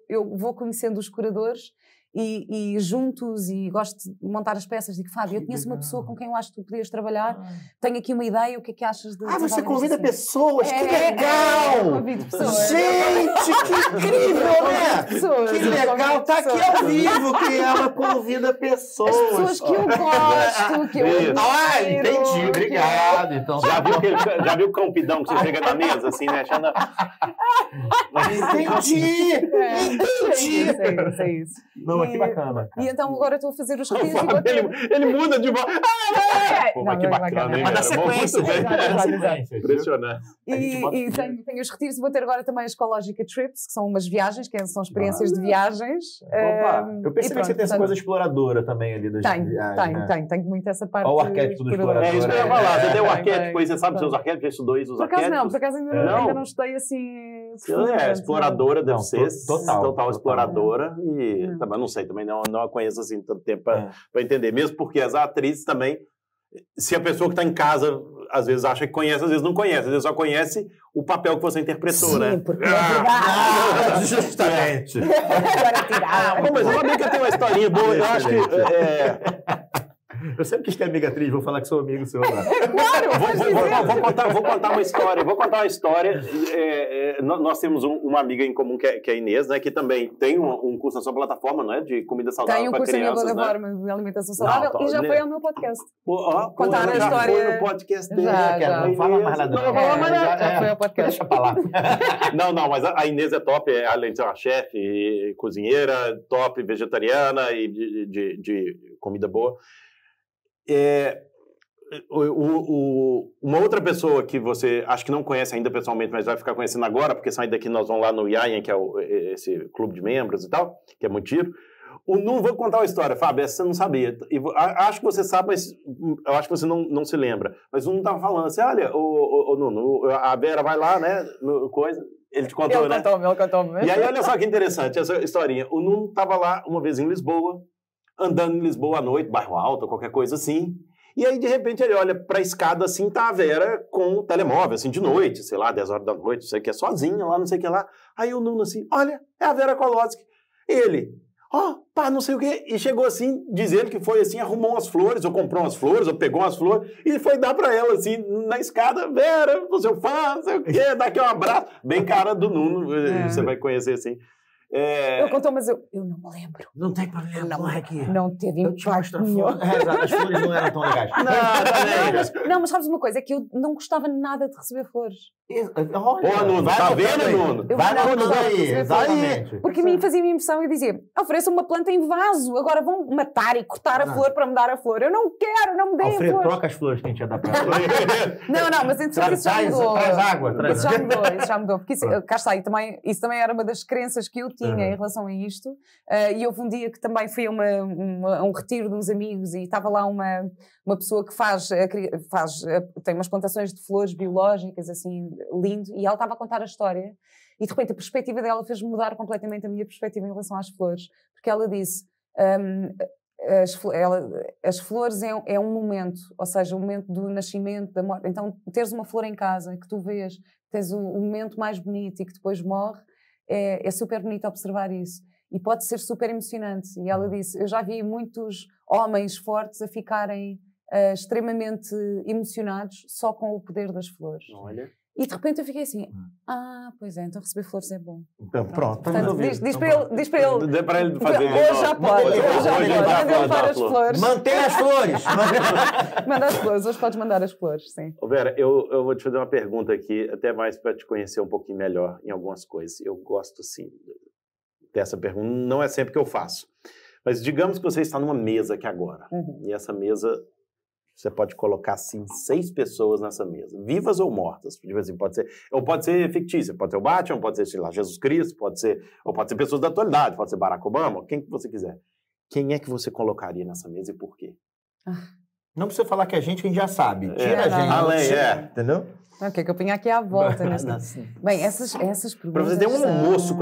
C: eu vou conhecendo os curadores e juntos, e gosto de montar as peças. Digo, Fábio, eu conheço uma pessoa com quem eu acho que tu podias trabalhar, tenho aqui uma ideia, o que é que achas de...
B: Você convida pessoas, que
C: eu
B: legal!
C: convido pessoas.
B: Gente, que incrível, né?
C: Pessoas,
B: Que legal, tá aqui ao vivo que ela convida pessoas.
C: As pessoas que eu gosto, que eu admiro,
B: entendi, obrigado. Então,
A: Já viu o campidão que você chega na mesa, assim, né? Achando...
B: Entendi!
C: É isso.
B: Não, que bacana.
C: E então agora estou a fazer os
A: O
C: retiros e vou
A: Fábio,
C: ter...
A: ele muda de voz. Pô, mas que bacana, hein?
B: Mas dá
A: Era bom,
B: sequência,
A: muito bem.
B: sequência.
A: Impressionante.
C: E tenho os retiros e vou ter agora também as Ecologica Trips, que são umas viagens, que são experiências de viagens.
B: Eu percebi que você tem essa coisa exploradora também ali das viagens.
C: Tenho muito essa parte.
B: Olha o arquétipo do explorador.
A: É isso que eu ia falar. Você tem o arquétipo aí, você sabe os seus arquétipos? Já estudou isso, os arquétipos?
C: Por acaso ainda não estudei assim.
A: Exploradora deve ser.
B: Total
A: Exploradora. E também não sei, também não a conheço assim tanto tempo para entender. Mesmo porque as atrizes também, se a pessoa que está em casa às vezes acha que conhece, às vezes não conhece, às vezes só conhece o papel que você interpretou, né?
C: Porque
B: justamente.
A: Mas eu sabia que eu tenho uma historinha boa. Eu acho que...
B: Eu sempre quis ter amiga atriz, vou falar que sou amigo seu lá.
C: Claro!
A: Vou contar uma história. Nós temos uma amiga em comum que é a Inês, né? Que também tem um curso na sua plataforma, não é? De comida saudável para crianças.
C: Tem um curso na minha plataforma de alimentação saudável e já foi ao meu podcast.
A: Contar a história. Foi no podcast dele.
B: Não fala mais nada.
A: Não fala mais nada.
C: Já foi ao podcast.
B: Deixa pra lá.
A: Não, mas a Inês é top, além de ser uma chefe, cozinheira, top, vegetariana e de comida boa. Uma outra pessoa que você acho que não conhece ainda pessoalmente, mas vai ficar conhecendo agora, porque saindo daqui nós vamos lá no Iaien, que é esse clube de membros e tal, que é muito tiro. Não vou contar uma história, Fábio, essa você não sabia. Acho que você sabe, mas eu acho que você não se lembra. Mas o Nuno estava falando assim, olha, Nuno, a Vera vai lá, né, coisa... Ele te contou, né?
C: Ele contou-me.
A: E aí, olha só que interessante essa historinha. O Nuno estava lá uma vez em Lisboa, andando em Lisboa à noite, bairro alto, qualquer coisa assim. E aí, de repente, ele olha pra escada, assim, tá a Vera com o telemóvel, assim, de noite, sei lá, 10 horas da noite, não sei o que, é sozinha lá, não sei o que lá. Aí o Nuno assim, olha, é a Vera Kolodzki. Ele, pá, não sei o que. E chegou assim, diz ele que foi assim, arrumou umas flores, ou comprou umas flores, ou pegou umas flores, e foi dar pra ela, assim, na escada, Vera, você é fã, não sei o que, dá aqui um abraço. Bem cara do Nuno, você vai conhecer assim.
C: Ele contou, mas eu não me lembro.
B: Não tem problema, não é aqui.
C: Não teve impacto nenhum.
B: As flores não eram tão legais.
C: Não, mas sabes uma coisa? É que eu não gostava nada de receber flores.
B: Olha,
A: Nuno, tá vendo, Nuno?
B: Vai anotando aí, exatamente.
C: Porque a mim fazia-me impressão e dizia, ofereça uma planta em vaso, agora vão matar e cortar a flor para me dar a flor. Eu não quero, não me deem a flor.
B: Alfredo, troca as flores que a gente ia dar para ela.
C: Não, mas isso já mudou.
B: Traz água.
C: Isso já mudou. Porque cá está, isso também era uma das crenças que eu tinha em relação a isto. E houve um dia que também fui a um retiro de uns amigos e estava lá uma pessoa que tem umas plantações de flores biológicas, assim, lindo, e ela estava a contar a história e de repente a perspectiva dela fez mudar completamente a minha perspectiva em relação às flores, porque ela disse as flores é um momento, ou seja, o momento do nascimento, da morte. Então teres uma flor em casa que tu vês, tens o momento mais bonito e que depois morre, é super bonito observar isso e pode ser super emocionante. E ela disse, eu já vi muitos homens fortes a ficarem extremamente emocionados só com o poder das flores.
A: Olha.
C: E de repente eu fiquei assim, pois é, então receber flores é bom.
B: Então, pronto.
C: Portanto, diz para ele.
A: Dê para ele fazer.
C: Hoje já pode. Mandar as flores.
B: Mantém as flores.
C: Manda as flores. Hoje podes mandar as flores, sim.
A: Vera, eu vou te fazer uma pergunta aqui, até mais para te conhecer um pouquinho melhor em algumas coisas. Eu gosto, sim, dessa pergunta. Não é sempre que eu faço. Mas digamos que você está numa mesa aqui agora. E essa mesa... Você pode colocar, assim, 6 pessoas nessa mesa, vivas ou mortas. Tipo assim, pode ser fictícia, pode ser o Batman, pode ser, sei lá, Jesus Cristo, pode ser pessoas da atualidade, pode ser Barack Obama, quem que você quiser. Quem é que você colocaria nessa mesa e por quê?
B: Não precisa falar que a gente já sabe. Tira a gente.
A: Além,
B: entendeu?
C: O que é que eu ponho aqui à volta? Bem, essas perguntas...
A: Para você ter um almoço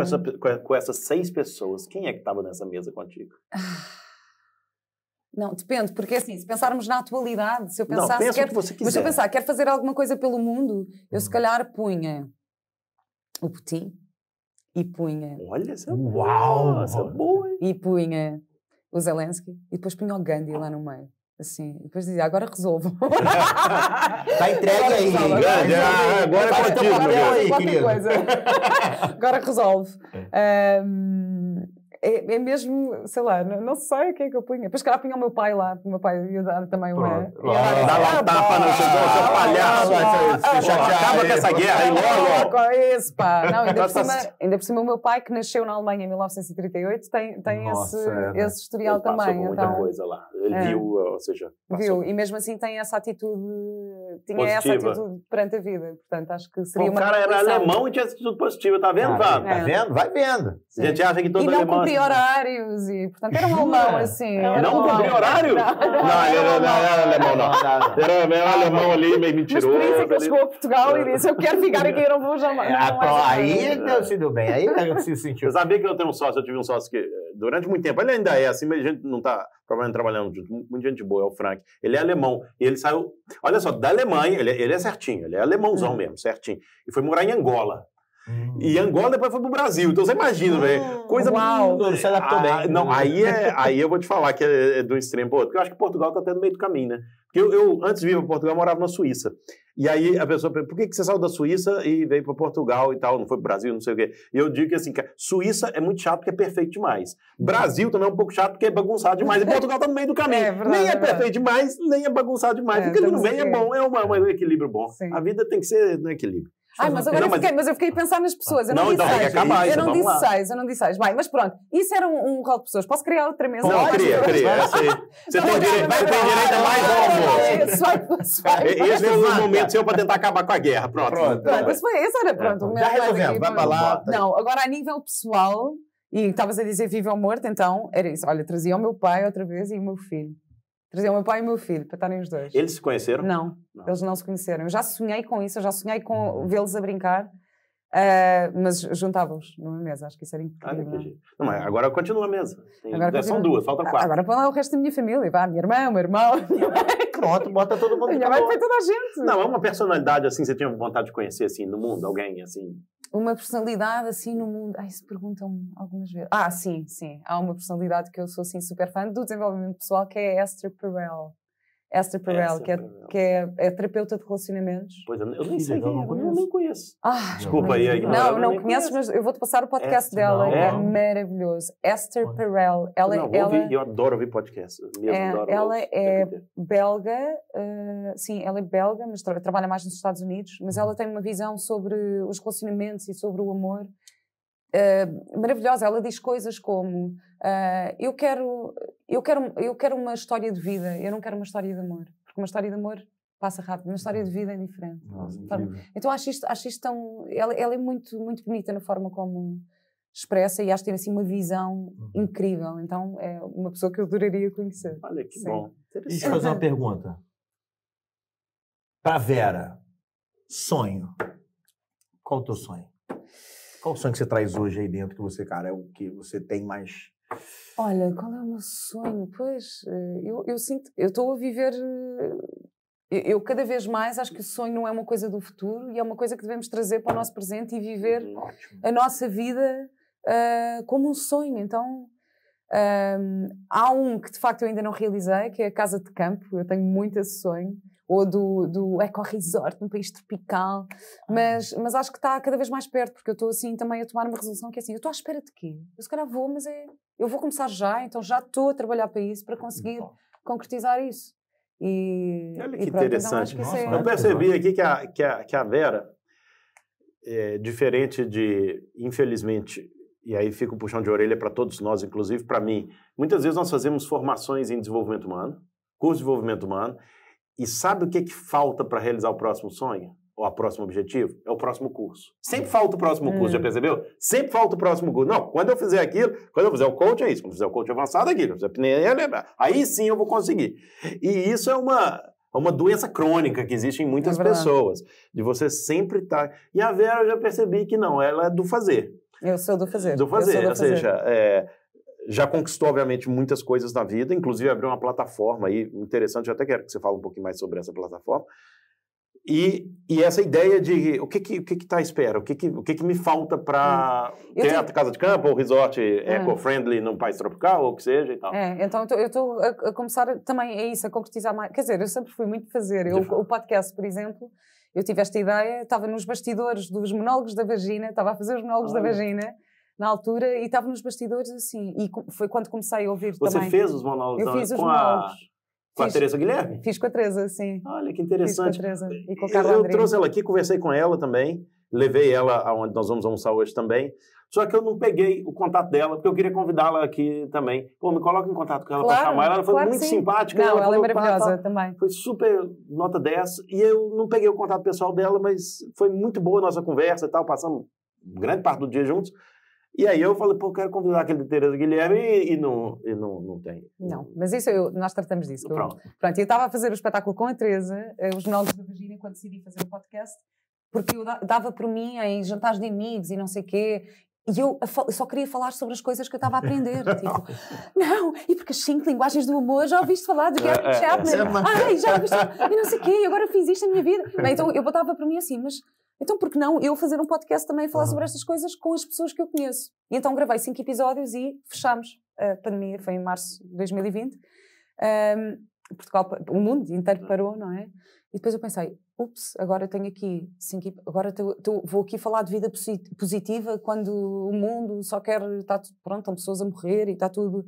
A: com essas 6 pessoas, quem é que estava nessa mesa contigo?
C: Não, depende, porque assim, se pensarmos na atualidade, se eu pensasse...
A: Não, pensa o que você quiser.
C: Mas se eu pensar, quero fazer alguma coisa pelo mundo, eu se calhar punha o Putin, e punha...
A: Olha, essa
B: Uau!
A: essa é boa, hein?
C: E punha o Zelensky e depois punha o Gandhi lá no meio. Assim, e depois dizia, agora resolvo.
B: Tá entregue aí.
A: Agora é contigo,
B: aí,
C: qualquer
B: querido.
C: coisa. Agora resolve. É mesmo, sei lá, não sei o que é que eu punha. Depois, calhar, punha o meu pai lá, o meu pai ia dar também uma...
B: Pronto.
A: Dá lá um tapa no seu palhaço. Acaba com essa guerra aí logo.
C: Esse, pá. Não, ainda por cima o meu pai, que nasceu na Alemanha em 1938, tem esse historial
A: Ele passou
C: também.
A: por muita coisa lá. Ele viu, ou seja...
C: Viu, e mesmo assim tem essa atitude... Tinha
A: positiva.
C: essa atitude perante a vida. Portanto, acho que seria
A: O cara era alemão e tinha atitude positiva, tá vendo, Fábio?
B: Tá vendo? Vai vendo.
A: A gente acha que todo
C: E não
A: alemão...
C: cumpria horários, e portanto era um alemão assim.
A: Não cumpria horário? Não, ele era alemão, não. Era alemão ali, meio
C: Mas
A: mentiroso.
C: por isso é que ele chegou a Portugal e disse: eu quero ficar aqui, eu não vou jamais.
B: Aí Deus se deu bem. Aí se sentiu.
A: Eu sabia que eu tenho um sócio, eu tive um sócio que, durante muito tempo, ele ainda é assim, mas a gente não tá provavelmente trabalhando junto. Muita gente boa, é o Frank. Ele é alemão. E ele saiu, olha só, da Alemanha, ele é certinho, ele é alemãozão mesmo, certinho. E foi morar em Angola. E Angola depois foi pro Brasil. Então você imagina, velho. Coisa
C: Uau.
B: Se adaptou bem.
A: Não, aí eu vou te falar que é do extremo pro outro. Porque eu acho que Portugal tá até no meio do caminho, né? Porque eu antes de vir para Portugal, eu morava na Suíça. E aí a pessoa pergunta, por que você saiu da Suíça e veio para Portugal e tal? Não foi pro Brasil, não sei o quê. E eu digo que assim, que Suíça é muito chato porque é perfeito demais. Brasil também é um pouco chato porque é bagunçado demais. E Portugal tá no meio do caminho.
C: Verdade,
A: nem é perfeito demais, nem é bagunçado demais. Fica ali no meio, é bom, um equilíbrio bom.
C: Sim.
A: A vida tem que ser no equilíbrio.
C: Ai, mas agora eu fiquei a pensar nas pessoas. Eu não,
A: então
C: disse
A: tem que
C: seis.
A: acabar isso.
C: Eu não
A: Vamos
C: disse
A: lá.
C: seis, eu não disse seis. Vai, mas pronto. Isso era um rol de pessoas. Posso criar outra mesa?
A: Não, cria. Essa aí. Você tem direito a mais um almoço. Esse foi o momento seu para tentar acabar com a guerra. Pronto.
C: Esse era pronto.
B: Já resolvemos, vai para lá.
C: Não, agora a nível pessoal, e estavas a dizer vivo ou morto, então era isso. Olha, trazia o meu pai outra vez e o meu filho. Trazia o meu pai e o meu filho, para estarem os dois.
A: Eles se conheceram?
C: Não, eles não se conheceram. Eu já sonhei com isso, eu já sonhei com vê-los a brincar, mas juntava-os numa mesa, acho que isso era incrível.
A: Não, mas agora continua a mesa. São duas, faltam 4.
C: Agora põe lá o resto da minha família, vá, minha irmã, o meu irmão, minha mãe.
B: Pronto, bota todo mundo.
C: Minha mãe foi toda a gente.
A: Não, é uma personalidade assim, você tinha vontade de conhecer assim no mundo, alguém assim?
C: Uma personalidade assim no mundo. Ai, se perguntam algumas vezes. Sim. Há uma personalidade que eu sou assim super fã do desenvolvimento pessoal, que é a Esther Perel. Esther Perel, que é terapeuta de relacionamentos.
A: Pois, eu nem sei quem é, eu nem conheço.
C: Desculpa
A: aí.
C: Não conheces, mas eu vou-te passar o podcast dela, que é maravilhoso. Esther Perel.
A: Eu adoro ouvir podcast.
C: Ela é belga, sim, ela é belga, mas trabalha mais nos Estados Unidos, mas ela tem uma visão sobre os relacionamentos e sobre o amor maravilhosa. Ela diz coisas como eu quero uma história de vida, eu não quero uma história de amor, porque uma história de amor passa rápido, uma história de vida é diferente. Então acho isto tão... Ela é muito, muito bonita na forma como expressa e acho que tem assim uma visão incrível. Então é uma pessoa que eu adoraria conhecer.
A: Olha que bom.
B: Deixa eu fazer uma pergunta. Para Vera, sonho. Qual o teu sonho? Qual o sonho que você traz hoje aí dentro que você, cara, é o que você tem mais...
C: Olha, qual é o meu sonho? Pois, eu sinto... Eu estou a viver... Eu cada vez mais acho que o sonho não é uma coisa do futuro e é uma coisa que devemos trazer para o nosso presente e viver a nossa vida como um sonho. Então, há um que de facto eu ainda não realizei, que é a casa de campo. Eu tenho muito esse sonho. Ou do eco-resort num país tropical, mas acho que está cada vez mais perto, porque eu estou assim também a tomar uma resolução que é assim, eu estou à espera de quê? Eu se calhar vou, mas eu vou começar já, então já estou a trabalhar para isso, para conseguir concretizar isso.
A: Olha que
C: pronto,
A: interessante.
C: Então, acho que
A: eu percebi aqui que a Vera, diferente de, infelizmente, e aí fica um puxão de orelha para todos nós, inclusive para mim, muitas vezes nós fazemos formações em desenvolvimento humano, curso de desenvolvimento humano, e sabe o que falta para realizar o próximo sonho? Ou o próximo objetivo? É o próximo curso. Sempre falta o próximo curso, já percebeu? Sempre falta o próximo curso. Não, quando eu fizer aquilo, quando eu fizer o coach é isso, quando eu fizer o coach avançado é aquilo, aí sim eu vou conseguir. E isso é uma doença crônica que existe em muitas pessoas, de você sempre estar... E a Vera, eu já percebi que não, ela é do fazer.
C: Eu sou do fazer.
A: Ou seja... já conquistou, obviamente, muitas coisas na vida, inclusive abriu uma plataforma aí interessante, eu até quero que você fale um pouquinho mais sobre essa plataforma, E essa ideia de o que está à espera, o que me falta para ter a casa de campo ou resort eco-friendly num país tropical, ou o que seja e tal.
C: Então eu estou a começar também a concretizar mais. Quer dizer, eu sempre fui muito fazer. O podcast, por exemplo, eu tive esta ideia, estava nos bastidores dos monólogos da vagina, estava a fazer os monólogos da vagina na altura e estava nos bastidores assim. E foi quando comecei a ouvir também.
A: Você fez os monólogos?
C: Eu fiz os monólogos.
A: Com a Teresa Guilherme?
C: Fiz com a Teresa, sim.
A: Olha, que interessante.
C: Fiz com a Teresa e com o Carlos
A: Eu
C: Rodrigues.
A: trouxe ela aqui, conversei com ela também, levei ela aonde nós vamos almoçar hoje também, só que eu não peguei o contato dela, porque eu queria convidá-la aqui também. Pô, me coloca em contato com ela para chamar ela. Ela foi muito simpática.
C: Não, ela é
A: falou,
C: maravilhosa também.
A: Foi super nota 10, e eu não peguei o contato pessoal dela, mas foi muito boa a nossa conversa e tal, passamos grande parte do dia juntos. E aí eu falei, pô, quero convidar aquele de Teresa Guilherme e não tem.
C: Não, mas isso nós tratamos disso.
A: Pronto.
C: Pronto, eu estava a fazer o espetáculo com a Teresa, os monólogos da vagina, quando decidi fazer o podcast, porque eu dava por mim em jantares de amigos e não sei o quê, e eu só queria falar sobre as coisas que eu estava a aprender. Tipo, não, e porque as 5 linguagens do amor, já ouviste falar do Gary Chapman? Ai, já ouviste falar, e não sei o quê, agora fiz isto na minha vida. Bem, então eu botava para mim assim, mas então por que não eu fazer um podcast também a falar sobre estas coisas com as pessoas que eu conheço? E então gravei 5 episódios e fechámos. A pandemia foi em março de 2020. Portugal, o mundo inteiro parou, não é? E depois eu pensei, ups, agora tenho aqui 5, agora vou aqui falar de vida positiva quando o mundo só quer, está pronto, estão pessoas a morrer e está tudo,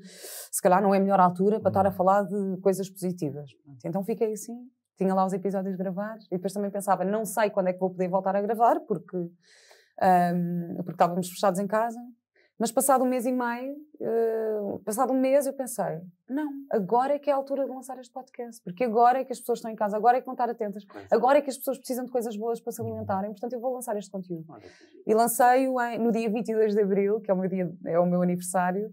C: se calhar não é a melhor altura para estar a falar de coisas positivas. Então fiquei assim, tinha lá os episódios gravados e depois também pensava, não sei quando é que vou poder voltar a gravar porque estávamos fechados em casa. Mas passado 1 mês e meio, passado 1 mês eu pensei, não, agora é que é a altura de lançar este podcast, porque agora é que as pessoas estão em casa, agora é que vão estar atentas, agora é que as pessoas precisam de coisas boas para se alimentarem, portanto eu vou lançar este conteúdo. E lancei-o no dia 22 de Abril, que é o meu aniversário,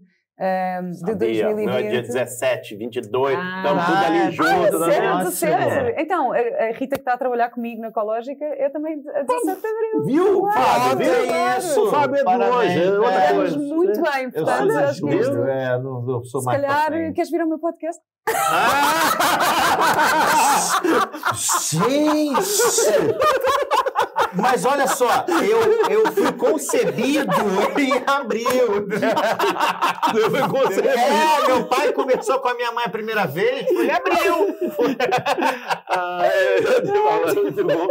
C: de 2020.
A: Não é dia 17, 22, estamos tudo ali juntos.
C: Sério. Então, a Rita que está a trabalhar comigo na Ecológica é também a 17 de Abril.
A: Viu?
C: Claro,
A: Fábio, isso. O Fábio é de hoje.
C: Estamos muito bem, portanto, acho que isto...
B: não sou
C: se
B: mais
C: calhar, queres vir ao meu podcast?
B: Gente! Mas olha só, eu fui concebido em abril. Meu pai conversou com a minha mãe a primeira vez, foi em abril.
A: Muito bom.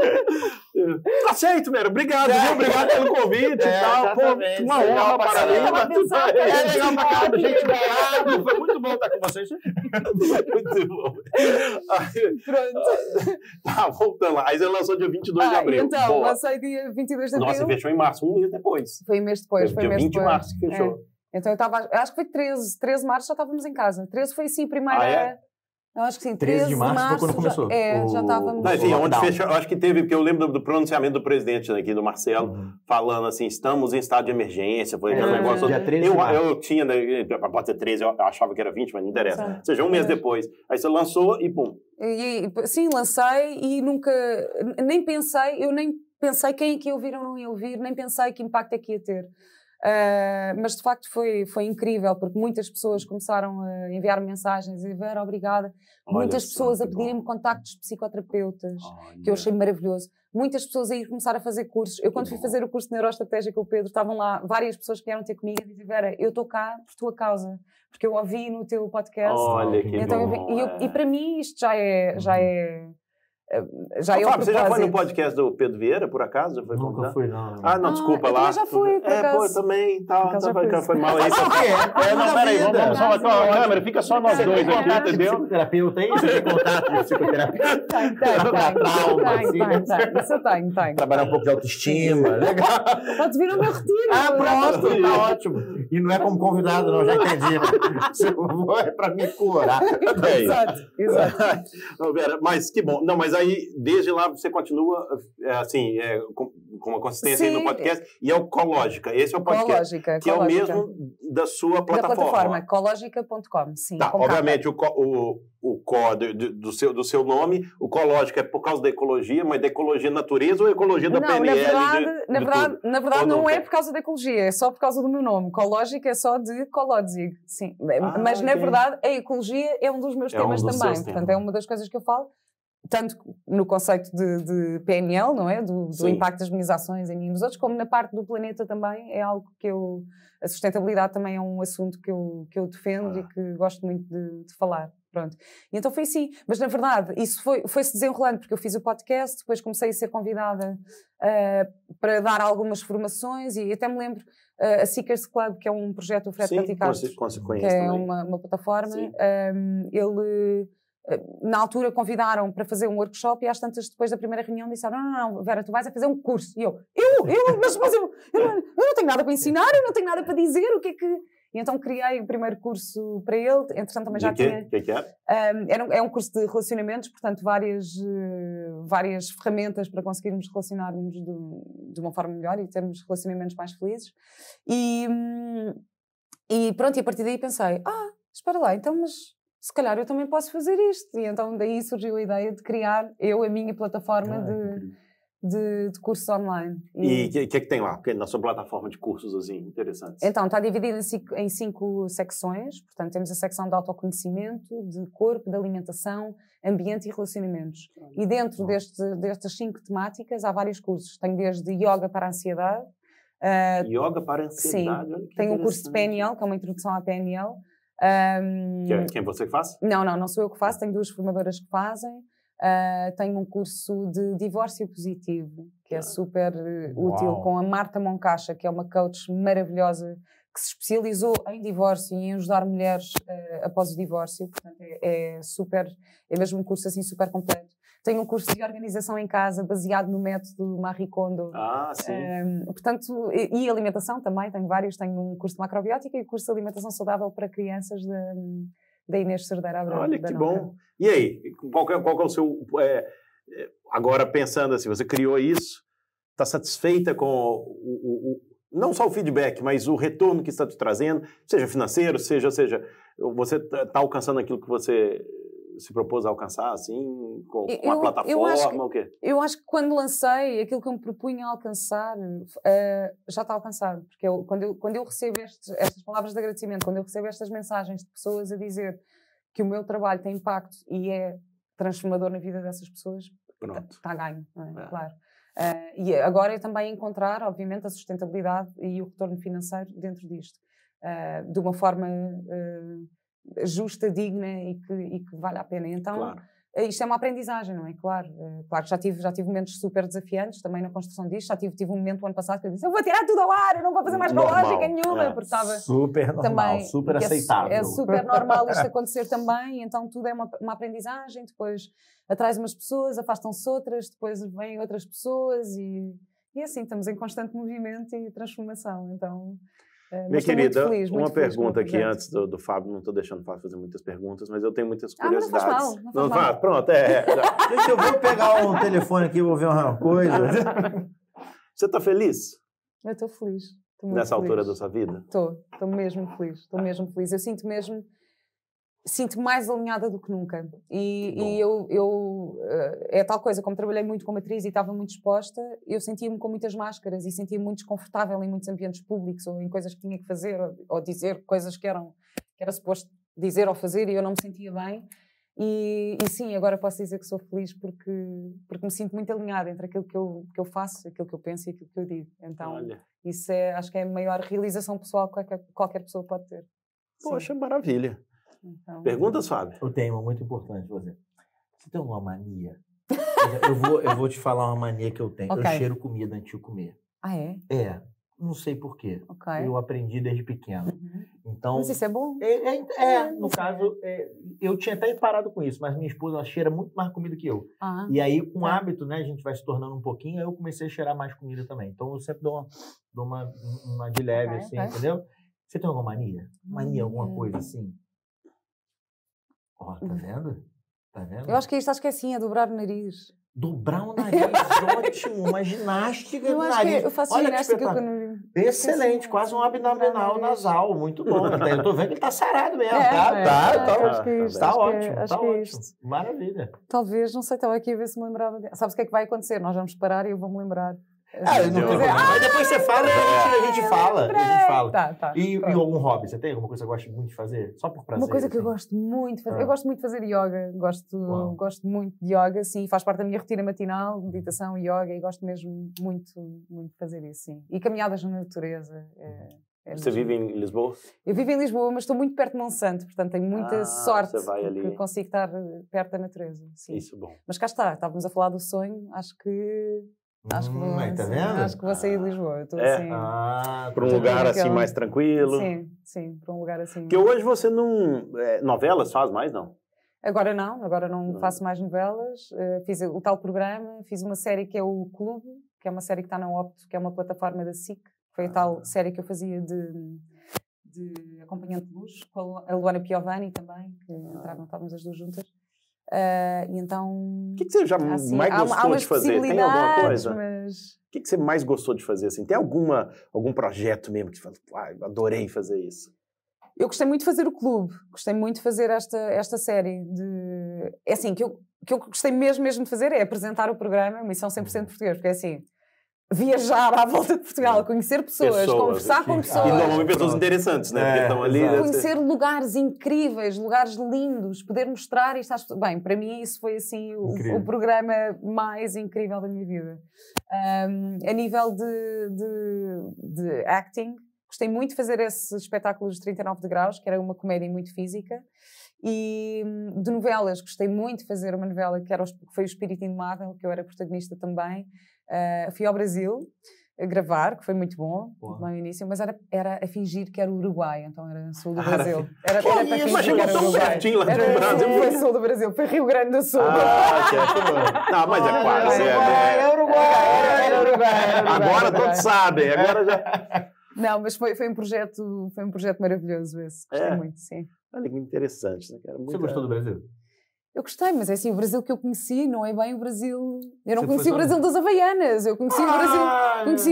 A: Aceito, Mero. Obrigado, viu? Obrigado pelo convite e tal. Pô, uma honra, parabéns.
B: Legal pra caramba, gente. Obrigado. Foi muito bom estar com vocês.
A: Muito bom.
C: Pronto.
A: Tá, voltando lá. Aí você lançou dia 22 de abril.
C: Então, lancei dia 22 de abril.
A: Nossa, fechou em março, 1 mês depois.
C: Foi um mês depois.
A: Foi dia 20 de março que fechou.
C: Então eu estava, acho que foi 13 de março já estávamos em casa. 13 foi assim a primeira... Eu acho que sim,
B: 13 de março foi quando começou.
C: Já estávamos...
A: Não, enfim, onde fechou, eu acho que teve, porque eu lembro do pronunciamento do presidente aqui, do Marcelo, falando assim, estamos em estado de emergência, foi aquele negócio...
B: Dia 13
A: eu tinha, pode ser 13, eu achava que era 20, mas não interessa. Ou seja, 1 mês depois. Aí você lançou e pum.
C: Sim, lancei e nunca... Nem pensei quem é que ia ouvir ou não ia ouvir, nem pensei que impacto é que ia ter. Mas de facto foi incrível, porque muitas pessoas começaram a enviar mensagens e Vera, obrigada. Muitas pessoas a pedirem-me contactos de psicoterapeutas, que eu achei maravilhoso. Muitas pessoas a ir começar a fazer cursos. Eu, quando fui fazer o curso de Neuroestratégia com o Pedro, estavam lá várias pessoas que vieram ter comigo e dizer, Vera, eu estou cá por tua causa, porque eu ouvi no teu podcast.
A: Olha que
C: então,
A: bom.
C: E para mim isto já é
A: Fábio, você já foi no podcast do Pedro Vieira, por acaso? Já foi
B: Nunca fui, não.
A: Não, desculpa lá.
C: Eu já fui, por acaso.
A: Pô, eu também. Foi mal aí.
B: Não, peraí, vamos
A: só com a câmera, fica só nós dois aqui, entendeu?
B: Psicoterapeuta, é isso? Tem contato de psicoterapeuta?
C: Tem. Isso eu tenho.
B: Trabalhar um pouco de autoestima, legal.
C: Pode vir ao meu retiro.
B: Pronto, tá ótimo. E não é como convidado, não, já entendi. É pra me curar.
C: Exato.
A: Vera, mas que bom. Não, mas aí, desde lá, você continua, assim, com uma consistência aí no podcast, e é o Cológica, esse é o podcast, que é o mesmo da sua plataforma.
C: Da plataforma, cológica.com, sim.
A: Tá, obviamente, o do seu nome, o Cológica é por causa da ecologia, mas da ecologia natureza ou ecologia da PNL?
C: Na verdade não é por causa da ecologia, é só por causa do meu nome. Cológica é só de Kolodzik, sim. Mas, na verdade, a ecologia é um dos meus temas também, portanto, é uma das coisas que eu falo. tanto no conceito de PNL, não é? Do
A: Sim.
C: impacto das minhas ações em mim e nos outros, como na parte do planeta também, é algo que a sustentabilidade também é um assunto que eu defendo e que gosto muito de falar. Pronto. E então foi assim. Mas, na verdade, isso foi-se desenrolando, porque eu fiz o podcast, depois comecei a ser convidada para dar algumas formações e até me lembro a Seekers Club, que é um projeto do Fred Canticato, que é uma plataforma. Ele, na altura, convidaram para fazer um workshop e às tantas, depois da primeira reunião, disseram, não, Vera, tu vais a fazer um curso. E mas eu não tenho nada para ensinar, eu não tenho nada para dizer, o que é que... E então criei o primeiro curso para ele, entretanto também já tinha...
A: O que era?
C: É um curso de relacionamentos, portanto várias ferramentas para conseguirmos relacionar-nos de uma forma melhor e termos relacionamentos mais felizes. E pronto, e a partir daí pensei, espera lá, então mas se calhar eu também posso fazer isto. E então daí surgiu a ideia de criar a minha plataforma de cursos online.
A: E o que é que tem lá? Na sua plataforma de cursos, assim, interessantes?
C: Então, está dividido em 5 secções. Portanto, temos a secção de autoconhecimento, de corpo, de alimentação, ambiente e relacionamentos. E dentro destas 5 temáticas há vários cursos. Tenho desde yoga para a ansiedade.
A: Yoga para a ansiedade?
C: Sim. Tenho um curso de PNL, que é uma introdução à PNL.
A: Quem você que faz?
C: Não sou eu que faço. Tenho 2 formadoras que fazem. Tenho um curso de divórcio positivo, que é super útil, com a Marta Moncacha, que é uma coach maravilhosa, que se especializou em divórcio e em ajudar mulheres após o divórcio. Portanto, é mesmo um curso assim super completo. Tenho um curso de organização em casa, baseado no método Marie Kondo.
A: Sim.
C: Portanto, e alimentação também, tenho vários. Tenho um curso de macrobiótica e curso de alimentação saudável para crianças da Inês Cerdeira Abreu.
A: Olha que bom. E aí, qual é o seu... agora pensando assim, você criou isso, está satisfeita com não só o feedback, mas o retorno que está te trazendo, seja financeiro, seja você está alcançando aquilo que você se propôs a alcançar, assim, com a plataforma, o quê?
C: Eu acho que quando lancei, aquilo que eu me propunha a alcançar, já está alcançado. Porque quando eu recebo estas palavras de agradecimento, quando eu recebo estas mensagens de pessoas a dizer que o meu trabalho tem impacto e é transformador na vida dessas pessoas, está ganho, não é? Claro. E agora é também encontrar, obviamente, a sustentabilidade e o retorno financeiro dentro disto. De uma forma justa, digna e que vale a pena. Então, isto é uma aprendizagem, não é? Claro que já tive momentos super desafiantes também na construção disto. Já tive um momento o ano passado que eu disse, eu vou tirar tudo ao ar, eu não vou fazer mais ecológica nenhuma, porque estava
B: super normal, também, super aceitável.
C: É super normal isto acontecer também, então tudo é uma aprendizagem. Depois atrás umas pessoas, afastam-se outras, depois vêm outras pessoas e assim, estamos em constante movimento e transformação, então...
A: Minha querida, uma pergunta aqui antes do Fábio, não estou deixando o Fábio fazer muitas perguntas, mas eu tenho muitas curiosidades.
C: Não faz mal.
A: Pronto,
B: Deixa eu vou pegar um telefone aqui e vou ver uma coisa.
A: Você está feliz?
C: Eu estou feliz.
A: Nessa altura da sua vida?
C: Estou mesmo feliz. Estou mesmo feliz. Eu sinto mais alinhada do que nunca. E eu é tal coisa, como trabalhei muito como atriz e estava muito exposta, eu sentia-me com muitas máscaras e sentia-me muito desconfortável em muitos ambientes públicos ou em coisas que tinha que fazer ou dizer coisas que era suposto dizer ou fazer e eu não me sentia bem. E sim, agora posso dizer que sou feliz porque me sinto muito alinhada entre aquilo que eu faço, aquilo que eu penso e aquilo que eu digo. Então, isso acho que é a maior realização pessoal que qualquer pessoa pode ter.
A: Poxa, maravilha.
C: Então,
A: perguntas, Fábio?
B: Eu tenho uma muito importante, você tem alguma mania? eu vou te falar uma mania que eu tenho. Eu cheiro comida antes de comer.
C: Ah, é?
B: É. Não sei por quê. Eu aprendi desde pequeno. Então,
C: mas isso é bom?
B: No caso, eu tinha até parado com isso, mas minha esposa ela cheira muito mais comida que eu. E aí, com o hábito, né, a gente vai se tornando um pouquinho, aí eu comecei a cheirar mais comida também. Então, eu sempre dou uma de leve, assim, entendeu? Você tem alguma mania? Mania, alguma coisa assim? Ó, tá vendo? Tá vendo?
C: Eu acho que é isto, acho que é assim, é dobrar o nariz.
B: Dobrar o nariz, ótimo, uma ginástica do nariz.
C: Eu faço ginástica com o nariz.
B: Excelente, quase um abdominal nasal, muito bom. Eu tô vendo que ele tá sarado mesmo. Tá ótimo, tá ótimo. Maravilha.
C: Talvez, não sei, estava aqui a ver se me lembrava. Sabes o que é que vai acontecer? Nós vamos parar e eu vou-me lembrar.
B: Mas depois você fala e a gente fala.
C: Tá.
B: E algum hobby? Você tem alguma coisa que você gosta muito de fazer? Só por prazer?
C: Uma coisa que eu gosto muito de fazer. Eu gosto muito de fazer yoga. Gosto muito de yoga, sim. Faz parte da minha rotina matinal, meditação, yoga, e gosto mesmo muito, muito de fazer isso, sim. E caminhadas na natureza.
A: Você vive em Lisboa?
C: Eu vivo em Lisboa, mas estou muito perto de Monsanto, portanto tenho muita sorte que consigo estar perto da natureza. Sim.
A: Isso, bom.
C: Mas cá está, estávamos a falar do sonho, acho que
B: tá vendo?
C: Acho que vou sair de Lisboa. Estou assim,
A: para um lugar assim mais tranquilo.
C: Sim, para um lugar assim.
A: Porque hoje você não... novelas faz mais, não?
C: Agora não faço mais novelas. Fiz o tal programa, fiz uma série que é o Clube, que é uma série que está na Opto, que é uma plataforma da SIC. Foi a tal série que eu fazia de acompanhante de luz, com a Luana Piovani também, que estávamos as duas juntas. E então...
A: O que você já mais gostou de fazer? Tem alguma coisa?
C: Mas...
A: O que você mais gostou de fazer? Assim? Tem algum projeto mesmo que você fala, eu adorei fazer isso?
C: Eu gostei muito de fazer o Clube. Gostei muito de fazer esta série. É assim, que eu gostei mesmo de fazer é apresentar o programa, Missão 100% Português, porque é assim... Viajar à volta de Portugal, conhecer pessoas, conversar com pessoas.
A: E normalmente pessoas interessantes, né? Porque estão ali.
C: Conhecer lugares incríveis, lugares lindos, poder mostrar isto às pessoas. Bem, para mim isso foi assim o programa mais incrível da minha vida. A nível de acting, gostei muito de fazer esse espetáculo dos 39 graus, que era uma comédia muito física. E de novelas, gostei muito de fazer uma novela que foi o Espírito Indomável, que eu era protagonista também. Fui ao Brasil a gravar, que foi muito bom no início, mas era a fingir que era o Uruguai, então era sul do Brasil. Era para fingir que era o Uruguai.
A: Pertinho lá do Brasil.
C: Foi sul do Brasil, foi Rio Grande do Sul.
A: Não, mas é quase.
B: É Uruguai.
A: Agora todos sabem, agora já...
C: Não, mas foi um projeto maravilhoso esse, gostei muito, sim.
A: Olha que interessante, né, cara?
B: Você gostou do Brasil?
C: Eu gostei, mas é assim, o Brasil que eu conheci não é bem o Brasil... Eu não conheci o Brasil das Havaianas, eu conheci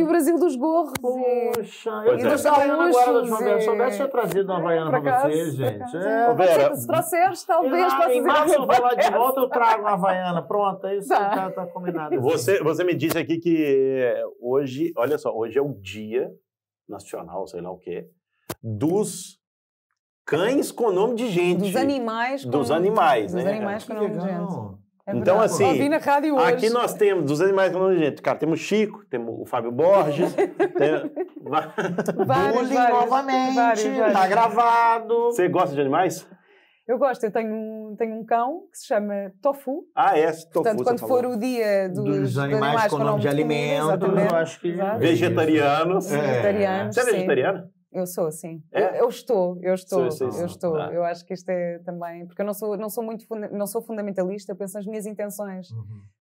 C: o Brasil dos gorros.
B: Poxa, eu estou sabendo agora da última vez. Se soubesse, eu trazido uma Havaiana para vocês, gente.
A: Vera,
C: se trouxeres, talvez possa
B: ser. Mas se eu for lá de volta, eu trago uma Havaiana. Pronto, é isso tá combinado.
A: Você me disse aqui que hoje, olha só, hoje é o Dia Nacional, sei lá o quê, dos cães com nome de gente.
C: Dos animais com nome de gente.
A: Então, assim,
C: ouvi na rádio hoje.
A: Aqui nós temos dos animais com nome de gente. Cara, temos o Chico, temos o Fábio Borges.
B: Bullying novamente, tá gravado.
A: Você gosta de animais?
C: Eu gosto, eu tenho um cão que se chama Tofu.
A: Tofu.
C: Portanto, quando for o dia dos animais com nome de alimento,
B: eu acho que...
A: Vegetarianos.
C: Vegetarianos,
A: Você é vegetariano?
C: Eu sou, sim. Eu estou. Eu acho que isto é também... Porque eu não sou fundamentalista, eu penso nas minhas intenções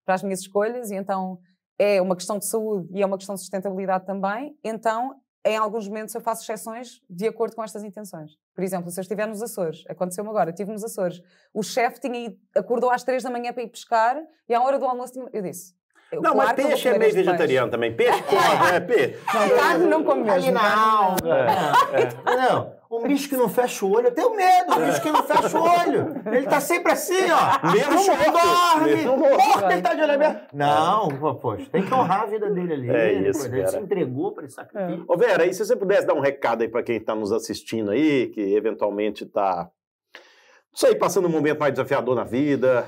C: para as minhas escolhas, e então é uma questão de saúde e é uma questão de sustentabilidade também. Então, em alguns momentos eu faço exceções de acordo com estas intenções. Por exemplo, se eu estiver nos Açores, aconteceu-me agora, estive nos Açores, o chefe acordou às 3 da manhã para ir pescar, e à hora do almoço eu disse...
A: Não, claro, mas peixe é meio vegetariano também. Peixe come, peixe.
C: Não, carne não come mesmo.
B: Não, um bicho que não fecha o olho, eu tenho medo. Um bicho que não fecha o olho. Ele tá sempre assim, ó. Mesmo morto, ele tá de olho aberto. Não, poxa, tem que honrar a vida dele ali.
A: É isso,
B: ele se entregou para esse sacrifício.
A: Ô Vera, e se você pudesse dar um recado aí para quem tá nos assistindo aí, que eventualmente tá... Não sei, passando um momento mais desafiador na vida,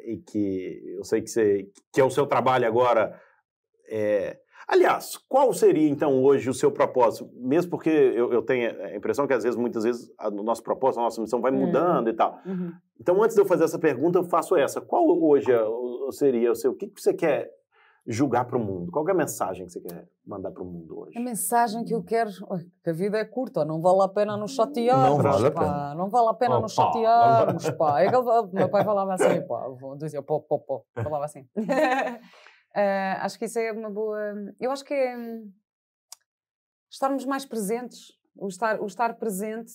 A: e que eu sei que é o seu trabalho agora. Aliás, qual seria então hoje o seu propósito? Mesmo porque eu tenho a impressão que muitas vezes, o nosso propósito, a nossa missão vai mudando e tal. Então, antes de eu fazer essa pergunta, eu faço essa. Qual hoje seria o que você quer julgar para o mundo? Qual é a mensagem que você quer mandar para o mundo hoje?
C: A mensagem que eu quero... Que a vida é curta, não vale a pena nos chatearmos, pá. Não vale a pena nos chatearmos, pá. É que meu pai falava assim, pá. Dizia pó. Falava assim. Acho que isso é uma boa... Eu acho que é... Estarmos mais presentes. O estar presente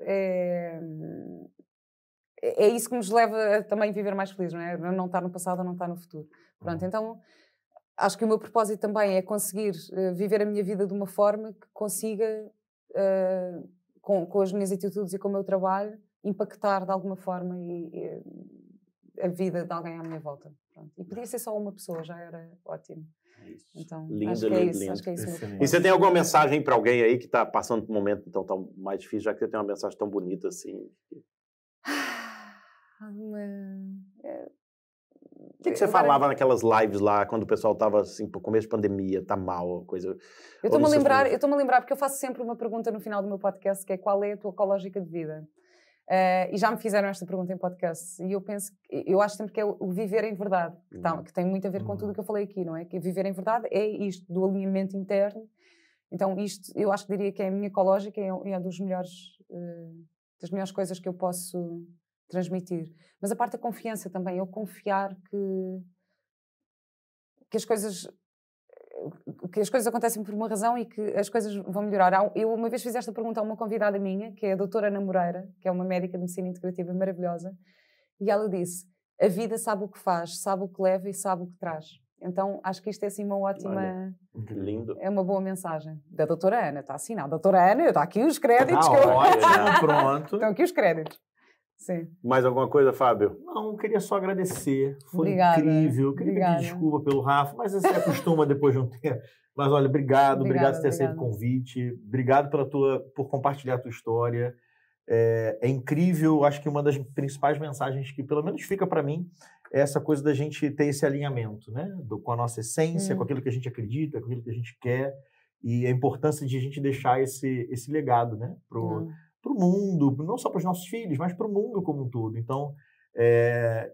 C: é isso que nos leva a também viver mais felizes, não é? Não estar no passado ou não estar no futuro. Pronto, então... Acho que o meu propósito também é conseguir viver a minha vida de uma forma que consiga, com as minhas atitudes e com o meu trabalho, impactar de alguma forma a vida de alguém à minha volta. Pronto. E podia ser só uma pessoa, já era ótimo. Então,
A: Lindo,
C: acho que é
A: lindo,
C: isso.
A: lindo.
C: Acho que é isso.
B: Excelente.
A: E você tem alguma mensagem para alguém aí que está passando por um momento então tão mais difícil, já que você tem uma mensagem tão bonita assim? O que você falava naquelas lives lá, quando o pessoal estava assim, pro começo de pandemia, tá mal, coisa...
C: Eu estou-me a lembrar, porque eu faço sempre uma pergunta no final do meu podcast, que é: qual é a tua ecológica de vida? E já me fizeram esta pergunta em podcast, e eu acho sempre que é o viver em verdade, que tem muito a ver com tudo o que eu falei aqui, não é? Que viver em verdade é isto, do alinhamento interno. Então isto, eu acho que diria que é a minha ecológica, é das melhores coisas que eu posso transmitir. Mas a parte da confiança também, eu confiar que as coisas acontecem por uma razão e que as coisas vão melhorar. Eu uma vez fiz esta pergunta a uma convidada minha, que é a doutora Ana Moreira, que é uma médica de medicina integrativa maravilhosa, e ela disse: a vida sabe o que faz, sabe o que leva e sabe o que traz. Então acho que isto é assim uma ótima...
A: Olha, que lindo.
C: É uma boa mensagem. Da doutora Ana, está assinado. Doutora Ana, está aqui os créditos.
B: Ótimo, pronto.
C: Estão aqui os créditos. Sim.
A: Mais alguma coisa, Fábio?
B: Não, queria só agradecer. Foi
C: Obrigada.
B: incrível. Queria pedir desculpa pelo Rafa, mas você acostuma depois de um tempo. Mas olha, obrigado por ter aceito o convite. Obrigado por compartilhar a tua história. É incrível, acho que uma das principais mensagens que pelo menos fica para mim é essa coisa da gente ter esse alinhamento, né? Com a nossa essência, com aquilo que a gente acredita, com aquilo que a gente quer, e a importância de a gente deixar esse legado, né? Para o mundo, não só para os nossos filhos, mas para o mundo como um todo. Então,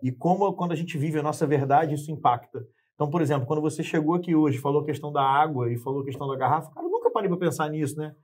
B: e como quando a gente vive a nossa verdade, isso impacta. Então, por exemplo, quando você chegou aqui hoje, falou a questão da água e falou a questão da garrafa, cara, eu nunca parei para pensar nisso, né?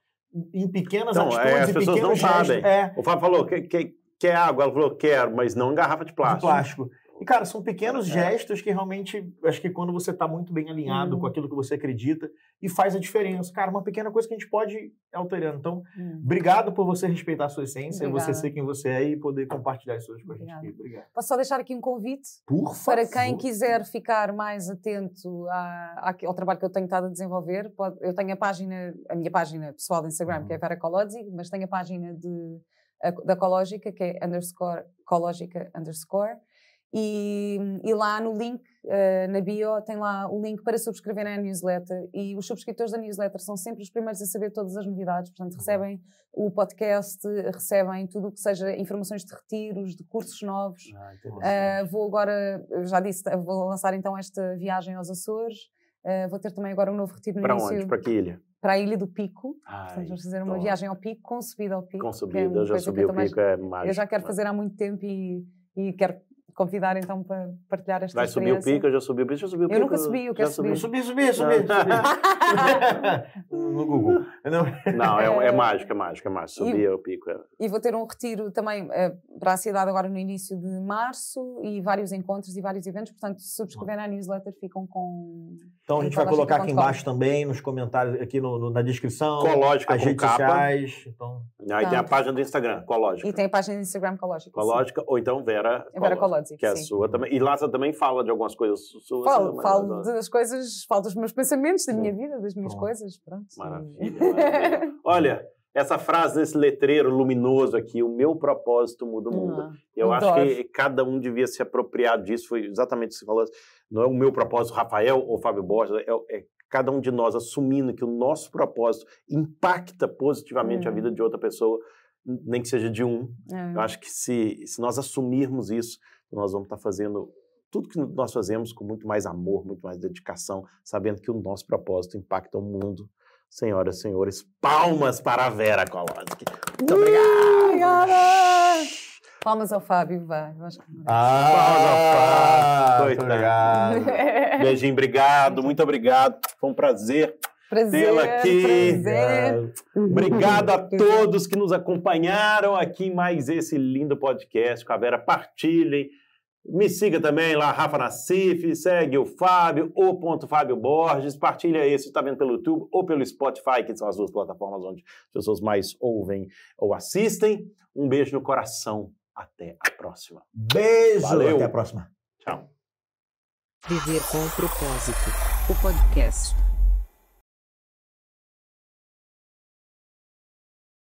B: Em pequenas atitudes,
A: as pessoas não sabem.
B: Gestos.
A: O Fábio falou, quer água? Ela falou, quero, mas não em garrafa de plástico.
B: E, cara, são pequenos gestos que realmente, acho que quando você está muito bem alinhado com aquilo que você acredita, e faz a diferença. Cara, uma pequena coisa que a gente pode ir alterando. Então, obrigado por você respeitar a sua essência, você ser quem você é e poder compartilhar as suas coisas com a gente. Obrigado.
C: Posso só deixar aqui um convite?
B: Por favor.
C: Para quem quiser ficar mais atento ao trabalho que eu tenho estado a desenvolver, eu tenho a minha página pessoal de Instagram, que é Vera Colodzi, mas tenho a página da Ecológica, que é _Cológica_. E lá no link, na bio, tem lá o link para subscreverem a newsletter, e os subscritores da newsletter são sempre os primeiros a saber todas as novidades, portanto recebem o podcast, recebem tudo o que seja informações de retiros, de cursos novos. Vou agora, já disse, vou lançar então esta viagem aos Açores, vou ter também agora um novo retiro no início.
A: Para onde? Para que ilha?
C: Para a Ilha do Pico. Portanto, vamos fazer uma viagem ao Pico, com subida ao Pico.
A: Com subida, eu já subi o Pico, é mágico.
C: Eu já quero fazer há muito tempo e quero convidar então para partilhar esta experiência.
A: Vai subir o Pico, eu já subi o Pico.
C: Eu nunca subi, eu quero subir.
B: Subi. No Google.
A: Não, é mágico. Subir o Pico.
C: E vou ter um retiro também para a cidade agora no início de março, e vários encontros e vários eventos, portanto, se subscreverem a newsletter ficam com...
B: Então a gente vai colocar aqui embaixo também, nos comentários, aqui na descrição.
A: Cológica
B: as
A: com
B: redes
A: capa.
B: Sociais. Então...
A: Aí tem a página do Instagram, Cológica.
C: E tem a página do Instagram Cológica.
A: Cológica, ou então Vera
C: Colodzi,
A: que é a sua também. E lá você também fala de algumas coisas suas.
C: Falo das coisas, falo dos meus pensamentos, da minha vida, das minhas coisas. Pronto.
A: Maravilha. Olha, essa frase desse letreiro luminoso aqui, o meu propósito muda o mundo. Eu acho que cada um devia se apropriar disso, foi exatamente o que você falou. Não é o meu propósito, Rafael ou Fábio Borges, é cada um de nós assumindo que o nosso propósito impacta positivamente a vida de outra pessoa, nem que seja de um. Eu acho que se nós assumirmos isso, nós vamos estar fazendo tudo que nós fazemos com muito mais amor, muito mais dedicação, sabendo que o nosso propósito impacta o mundo. Senhoras e senhores, palmas para a Vera Colodzi. Muito obrigado!
C: Obrigada! Palmas ao Fábio, vai.
A: Palmas ao Fábio. Muito obrigado. Beijinho, obrigado, muito obrigado. Foi um prazer tê-la aqui. Obrigado a todos que nos acompanharam aqui em mais esse lindo podcast com a Vera. Partilhem. Me siga também lá, Rafa Nassif, segue o Fábio, Fábio Borges, partilha esse, está vendo pelo YouTube ou pelo Spotify, que são as duas plataformas onde as pessoas mais ouvem ou assistem. Um beijo no coração, até a próxima.
B: Beijo,
A: valeu.
B: Até a próxima.
A: Tchau.
D: Viver com propósito, o podcast.